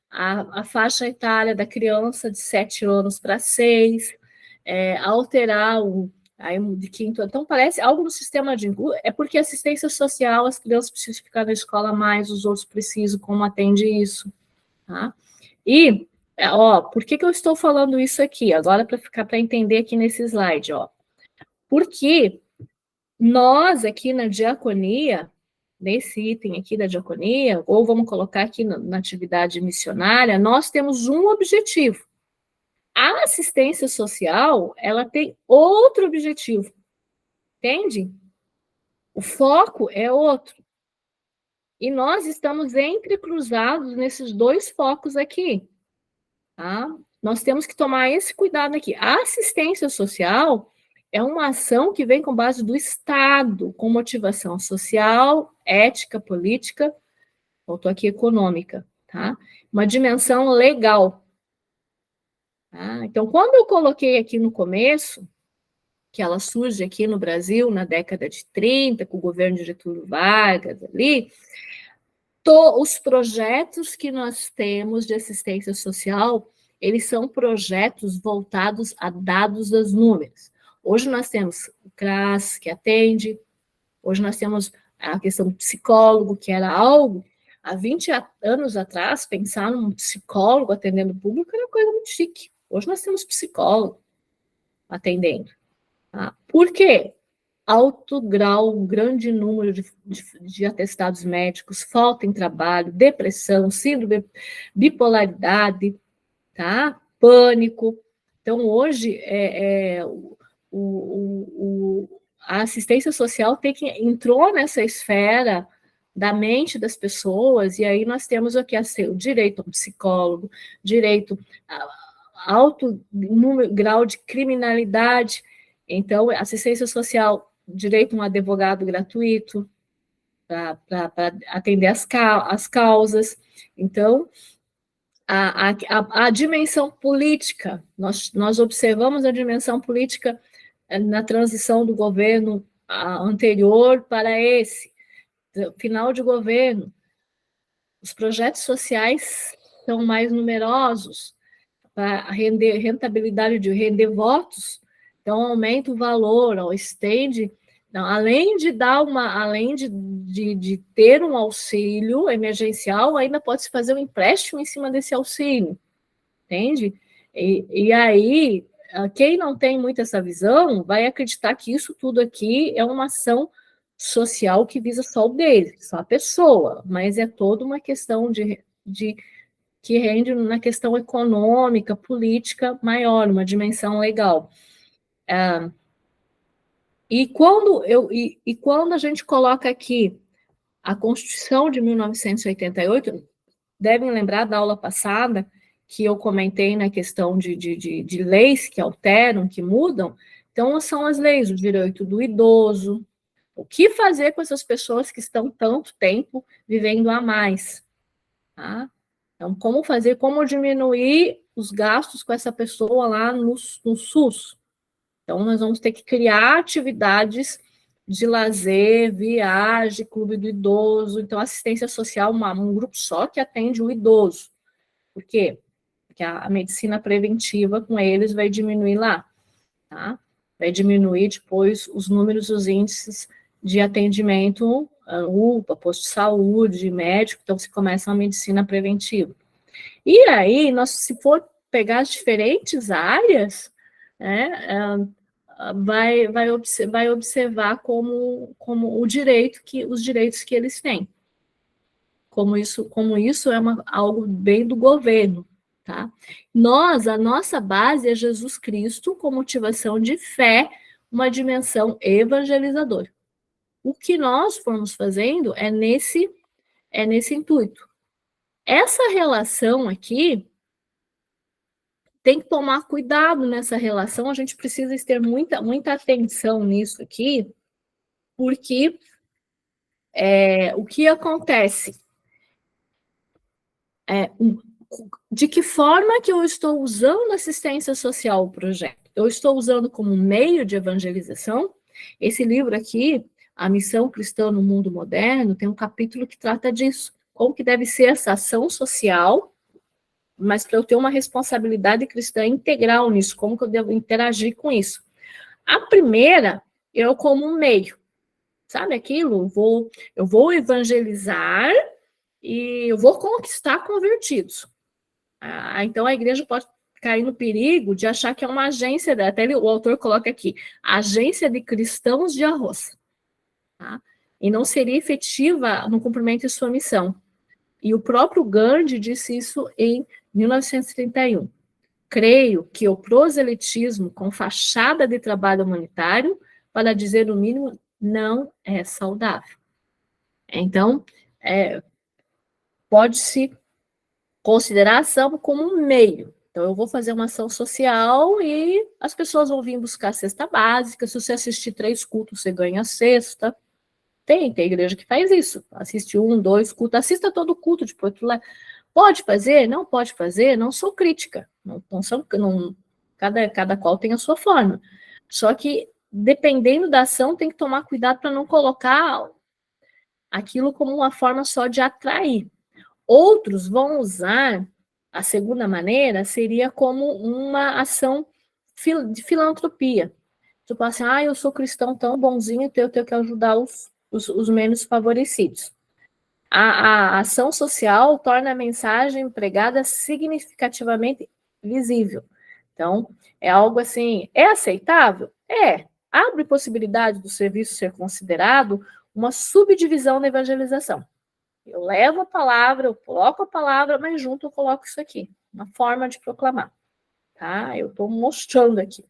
a faixa etária da criança de 7 anos para 6, alterar aí de quinto. Então, parece algo no sistema de é porque assistência social, as crianças precisam ficar na escola mais, os outros precisam, como atende isso. Tá? E, por que eu estou falando isso aqui? Agora, para entender aqui nesse slide, porque nós aqui na diaconia, nesse item aqui da diaconia, ou vamos colocar aqui na atividade missionária, nós temos um objetivo. A assistência social, ela tem outro objetivo, entende? O foco é outro. E nós estamos entrecruzados nesses dois focos aqui, tá? Nós temos que tomar esse cuidado aqui. A assistência social é uma ação que vem com base do Estado, com motivação social, ética, política, faltou aqui econômica, tá? Uma dimensão legal. Tá? Então, quando eu coloquei aqui no começo, que ela surge aqui no Brasil na década de 30, com o governo de Getúlio Vargas ali, os projetos que nós temos de assistência social, eles são projetos voltados a dados dos números. Hoje nós temos o CRAS, que atende, hoje nós temos a questão do psicólogo, que era algo, há 20 anos atrás, pensar num psicólogo atendendo o público era uma coisa muito chique. Hoje nós temos psicólogo atendendo. Tá? Por quê? Alto grau, grande número de atestados médicos, falta em trabalho, depressão, síndrome, bipolaridade, tá? Pânico. Então, hoje, a assistência social entrou nessa esfera da mente das pessoas, e aí nós temos aqui o direito a um psicólogo, direito a alto grau de criminalidade. Então, assistência social, direito a um advogado gratuito para atender as causas. Então, a dimensão política, nós observamos a dimensão política na transição do governo anterior para esse, final de governo. Os projetos sociais são mais numerosos, para rentabilidade de render votos, então aumenta o valor, estende, então, além de ter um auxílio emergencial, ainda pode-se fazer um empréstimo em cima desse auxílio, entende? E aí, quem não tem muito essa visão, vai acreditar que isso tudo aqui é uma ação social que visa só o dele, só a pessoa, mas é toda uma questão que rende na questão econômica, política maior, uma dimensão legal. E quando a gente coloca aqui a Constituição de 1988, devem lembrar da aula passada, que eu comentei na questão de leis que alteram, que mudam. Então, são as leis, o direito do idoso, o que fazer com essas pessoas que estão tanto tempo vivendo a mais, tá? Então, como diminuir os gastos com essa pessoa lá no SUS. Então, nós vamos ter que criar atividades de lazer, viagem, clube do idoso. Então, assistência social, um grupo só que atende o idoso. Por quê? Porque a medicina preventiva com eles vai diminuir lá, tá? Vai diminuir depois os números, os índices de atendimento, UPA, posto de saúde, médico, então se começa a medicina preventiva. E aí, se for pegar as diferentes áreas, né, vai observar como os direitos que eles têm. Como isso é algo bem do governo, tá? A nossa base é Jesus Cristo com motivação de fé, uma dimensão evangelizadora. O que nós formos fazendo é nesse intuito. Essa relação aqui, tem que tomar cuidado nessa relação, a gente precisa ter muita atenção nisso aqui, porque o que acontece? De que forma que eu estou usando a assistência social, o projeto? Eu estou usando como meio de evangelização? Esse livro aqui, A Missão Cristã no Mundo Moderno, tem um capítulo que trata disso. Como que deve ser essa ação social, mas para eu ter uma responsabilidade cristã integral nisso, como que eu devo interagir com isso? A primeira, eu como um meio. Sabe aquilo? Eu vou evangelizar e eu vou conquistar convertidos. Então a igreja pode cair no perigo de achar que é uma agência, até o autor coloca aqui, agência de cristãos de arroz. Tá? e não seria efetiva no cumprimento de sua missão. E o próprio Gandhi disse isso em 1931. Creio que o proselitismo com fachada de trabalho humanitário, para dizer o mínimo, não é saudável. Então, pode-se considerar a ação como um meio. Então, eu vou fazer uma ação social e as pessoas vão vir buscar a cesta básica. Se você assistir 3 cultos, você ganha a cesta. Tem igreja que faz isso. Assiste 1, 2 cultos, assista todo o culto, depois tu lá. Pode fazer? Não pode fazer? Não sou crítica. Cada qual tem a sua forma. Só que, dependendo da ação, tem que tomar cuidado para não colocar aquilo como uma forma só de atrair. Outros vão usar, a segunda maneira, seria como uma ação de filantropia. Tipo assim, eu sou cristão tão bonzinho, então eu tenho que ajudar os menos favorecidos. A ação social torna a mensagem pregada significativamente visível. Então, é algo assim, é aceitável? É. Abre possibilidade do serviço ser considerado uma subdivisão da evangelização. Eu levo a palavra, eu coloco a palavra, mas junto eu coloco isso aqui, uma forma de proclamar. Tá? Eu estou mostrando aqui.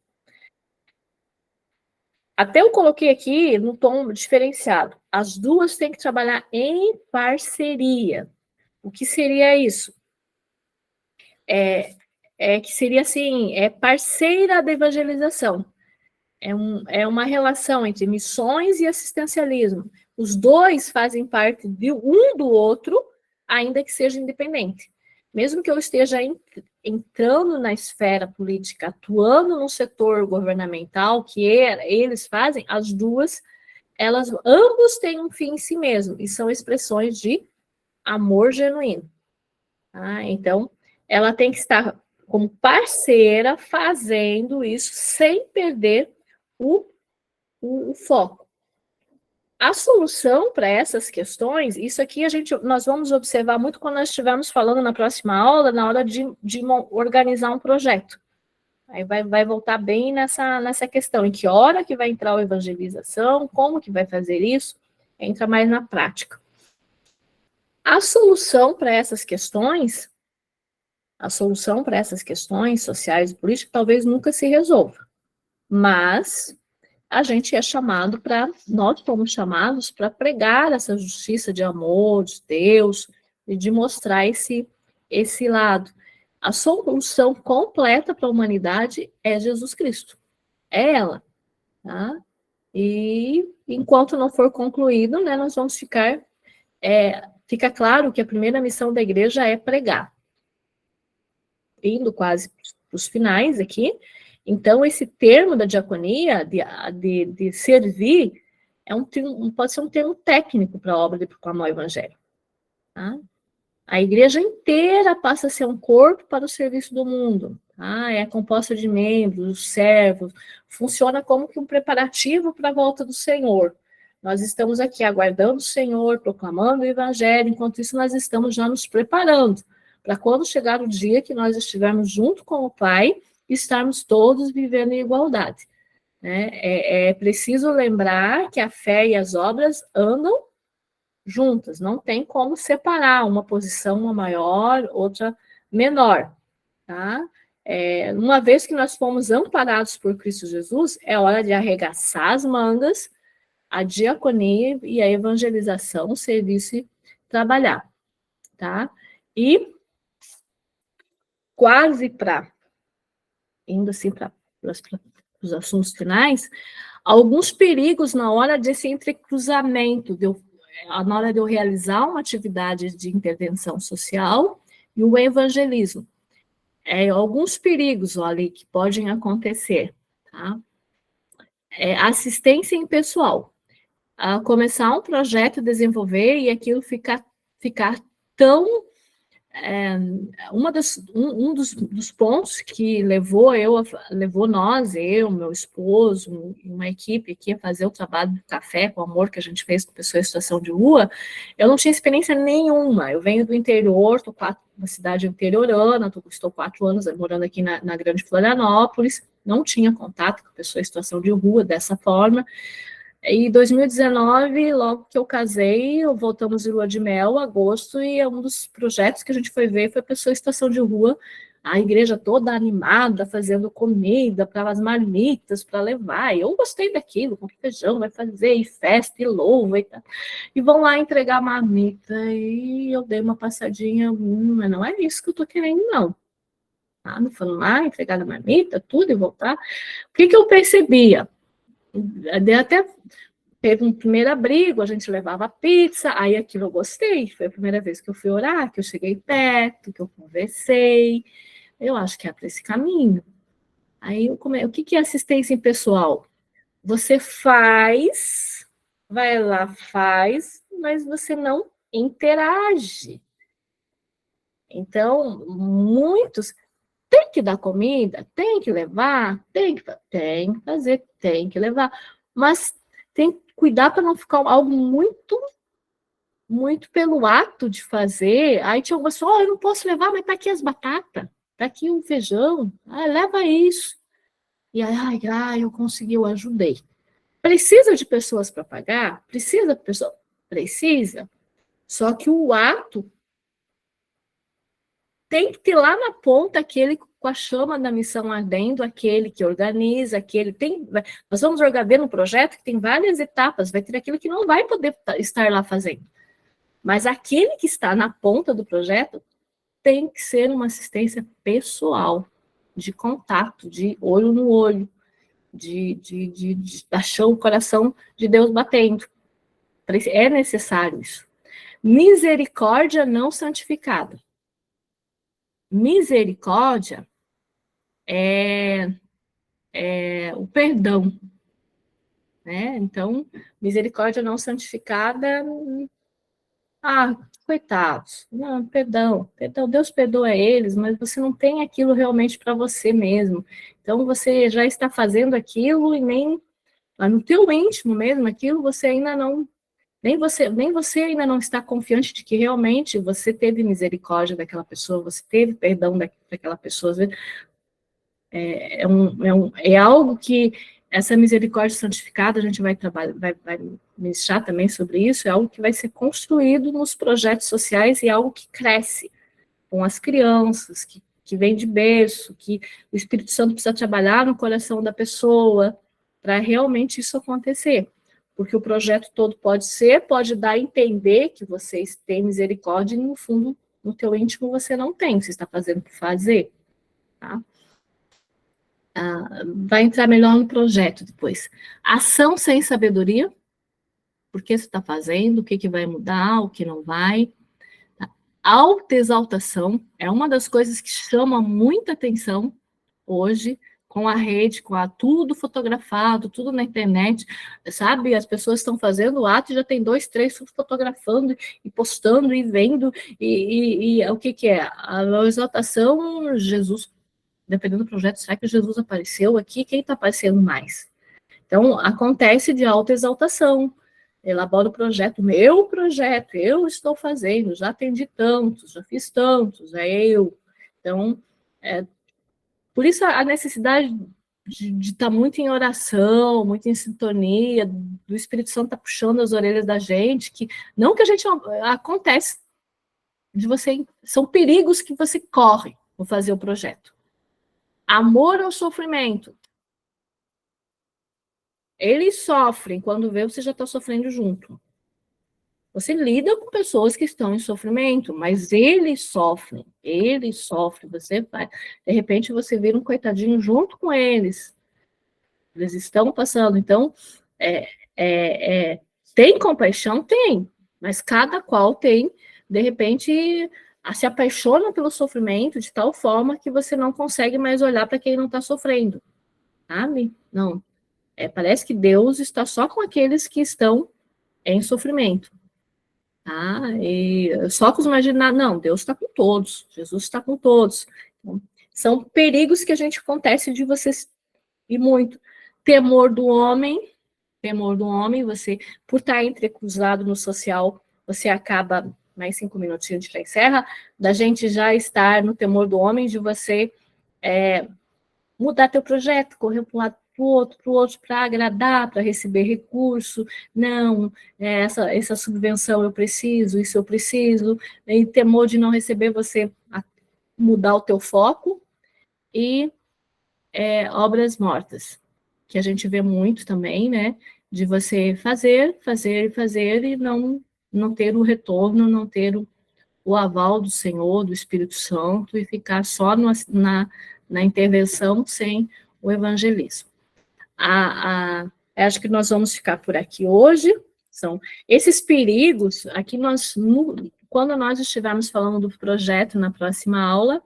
Até eu coloquei aqui no tom diferenciado. As duas têm que trabalhar em parceria. O que seria isso? Que seria assim, parceira da evangelização. É uma relação entre missões e assistencialismo. Os dois fazem parte de um do outro, ainda que seja independente. Mesmo que eu esteja entrando na esfera política, atuando no setor governamental, que eles fazem, as duas, ambos têm um fim em si mesmo, e são expressões de amor genuíno. Tá? Então, ela tem que estar como parceira fazendo isso sem perder o foco. A solução para essas questões, isso aqui nós vamos observar muito quando nós estivermos falando na próxima aula, na hora de organizar um projeto. Aí vai voltar bem nessa questão, em que hora que vai entrar a evangelização, como que vai fazer isso, entra mais na prática. A solução para essas questões sociais e políticas talvez nunca se resolva, mas a gente nós fomos chamados para pregar essa justiça de amor, de Deus, e de mostrar esse lado. A solução completa para a humanidade é Jesus Cristo. É ela. Tá? E enquanto não for concluído, né, nós vamos fica claro que a primeira missão da igreja é pregar. Indo quase para os finais aqui. Então, esse termo da diaconia, de servir, pode ser um termo técnico para a obra de proclamar o evangelho. Tá? A igreja inteira passa a ser um corpo para o serviço do mundo. Tá? É composta de membros, servos, funciona como que um preparativo para a volta do Senhor. Nós estamos aqui aguardando o Senhor, proclamando o evangelho, enquanto isso nós estamos já nos preparando para quando chegar o dia que nós estivermos junto com o Pai, estarmos todos vivendo em igualdade. Né? É preciso lembrar que a fé e as obras andam juntas, não tem como separar uma posição, uma maior, outra menor. Tá? Uma vez que nós fomos amparados por Cristo Jesus, é hora de arregaçar as mangas, a diaconia e a evangelização, o serviço e trabalhar. Tá? E quase indo assim para os assuntos finais, alguns perigos na hora desse entrecruzamento, na hora de eu realizar uma atividade de intervenção social e o evangelismo. Alguns perigos ali que podem acontecer. Tá? Assistência impessoal. Começar um projeto, desenvolver e aquilo ficar tão... um dos pontos que levou nós, meu esposo, uma equipe aqui a fazer o trabalho do café com amor que a gente fez com pessoas em situação de rua, eu não tinha experiência nenhuma. Eu venho do interior, estou uma cidade interiorana, estou 4 anos morando aqui na Grande Florianópolis, não tinha contato com pessoas em situação de rua dessa forma. Em 2019, logo que eu casei, voltamos de lua de mel, agosto, e um dos projetos que a gente foi ver foi a pessoa em situação de rua, a igreja toda animada, fazendo comida para as marmitas, para levar. E eu gostei daquilo, com feijão, vai fazer, e festa, e louva, e tal. E vão lá entregar a marmita, e eu dei uma passadinha, mas não é isso que eu estou querendo, não. Tá? Não foram lá, entregar a marmita, tudo, e voltar. O que eu percebia? Até teve um primeiro abrigo, a gente levava pizza, aí aquilo eu gostei, foi a primeira vez que eu fui orar, que eu cheguei perto, que eu conversei, eu acho que é para esse caminho. Aí o que é assistência pessoal? Você faz, vai lá, faz, mas você não interage. Então, muitos tem que dar comida, tem que levar, tem que fazer, tem que levar, mas tem que cuidar para não ficar algo muito pelo ato de fazer. Aí tinha algumas pessoas, eu não posso levar, mas tá aqui as batatas, tá aqui o feijão, leva isso. E aí, eu consegui, eu ajudei. Precisa de pessoas para pagar? Precisa de pessoa? Precisa. Só que o ato tem que ter lá na ponta aquele com a chama da missão ardendo, aquele que organiza, aquele tem. Nós vamos ver no projeto que tem várias etapas, vai ter aquele que não vai poder estar lá fazendo. Mas aquele que está na ponta do projeto tem que ser uma assistência pessoal, de contato, de olho no olho, de achar o coração de Deus batendo. É necessário isso. Misericórdia não santificada. Misericórdia é o perdão, né? Então, misericórdia não santificada, coitados, não, perdão, Deus perdoa eles, mas você não tem aquilo realmente para você mesmo. Então, você já está fazendo aquilo e nem no teu íntimo mesmo, aquilo você ainda não, nem você ainda não está confiante de que realmente você teve misericórdia daquela pessoa, você teve perdão daquela pessoa. Às vezes, é algo que essa misericórdia santificada, a gente vai trabalhar, vai ministrar também sobre isso, é algo que vai ser construído nos projetos sociais e é algo que cresce com as crianças, que vem de berço, que o Espírito Santo precisa trabalhar no coração da pessoa para realmente isso acontecer. Porque o projeto todo pode dar a entender que vocês têm misericórdia e, no fundo, no teu íntimo você não tem, você está fazendo por fazer, tá? Vai entrar melhor no projeto depois. Ação sem sabedoria, por que você está fazendo, o que vai mudar, o que não vai. Autoexaltação é uma das coisas que chama muita atenção hoje, com a rede, tudo fotografado, tudo na internet, sabe? As pessoas estão fazendo o ato e já tem 2, 3 fotografando e postando e vendo, e o que é? A exaltação, Jesus, dependendo do projeto, será que Jesus apareceu aqui? Quem está aparecendo mais? Então, acontece de autoexaltação. Elabora o projeto, meu projeto, eu estou fazendo, já atendi tantos, já fiz tantos, é eu. Então, por isso a necessidade de estar muito em oração, muito em sintonia, do Espírito Santo estar puxando as orelhas da gente, que não que a gente acontece de você, são perigos que você corre ao fazer o projeto. Amor ao sofrimento. Eles sofrem, quando vê, você já está sofrendo junto. Você lida com pessoas que estão em sofrimento, mas eles sofrem, você vai. De repente, você vira um coitadinho junto com eles. Eles estão passando. Então, tem compaixão? Tem, mas cada qual tem, de repente, se apaixona pelo sofrimento de tal forma que você não consegue mais olhar para quem não está sofrendo, sabe? Não. Parece que Deus está só com aqueles que estão em sofrimento. E só com os marginados. Não, Deus está com todos. Jesus está com todos. Então, são perigos que a gente acontece de vocês e muito. Temor do homem, você, por estar entrecruzado no social, você acaba, mais 5 minutinhos a gente já encerra, da gente já estar no temor do homem, de você mudar teu projeto, correr para um lado. para o outro, para agradar, para receber recurso. Não, essa subvenção eu preciso, isso eu preciso. E temor de não receber, você mudar o teu foco. E obras mortas, que a gente vê muito também, né? De você fazer e não ter o retorno, não ter o aval do Senhor, do Espírito Santo, e ficar só na intervenção sem o evangelismo. Acho que nós vamos ficar por aqui hoje. São esses perigos, aqui quando nós estivermos falando do projeto na próxima aula,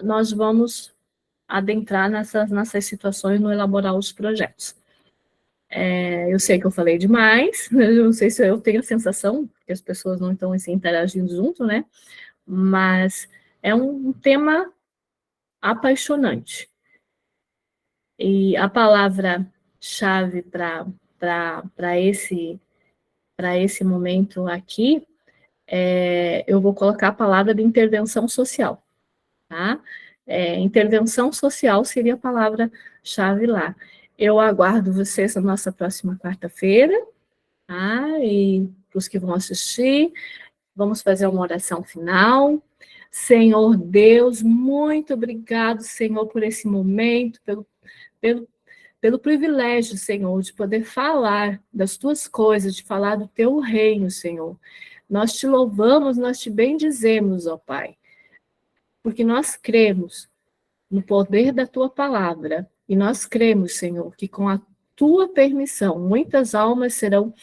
nós vamos adentrar nessas situações no elaborar os projetos. Eu sei que eu falei demais, eu não sei se eu tenho a sensação que as pessoas não estão assim, interagindo junto, né? Mas é um tema apaixonante. E a palavra-chave para esse momento aqui, eu vou colocar a palavra de intervenção social, tá? Intervenção social seria a palavra-chave lá. Eu aguardo vocês na nossa próxima quarta-feira, tá? E para os que vão assistir, vamos fazer uma oração final. Senhor Deus, muito obrigado, Senhor, por esse momento, pelo privilégio, Senhor, de poder falar das tuas coisas, de falar do teu reino, Senhor. Nós te louvamos, nós te bendizemos, ó Pai, porque nós cremos no poder da tua palavra, e nós cremos, Senhor, que com a tua permissão, muitas almas serão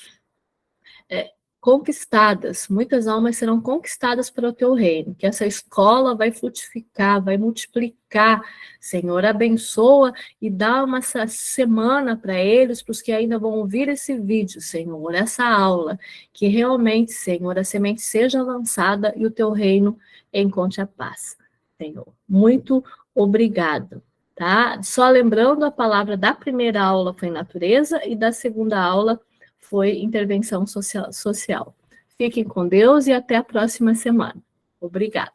conquistadas, muitas almas serão conquistadas para o teu reino, que essa escola vai frutificar, vai multiplicar, Senhor, abençoa e dá uma semana para eles, para os que ainda vão ouvir esse vídeo, Senhor, essa aula, que realmente, Senhor, a semente seja lançada e o teu reino encontre a paz, Senhor. Muito obrigado. Tá? Só lembrando, a palavra da primeira aula foi natureza e da segunda aula foi intervenção social. Fiquem com Deus e até a próxima semana. Obrigada.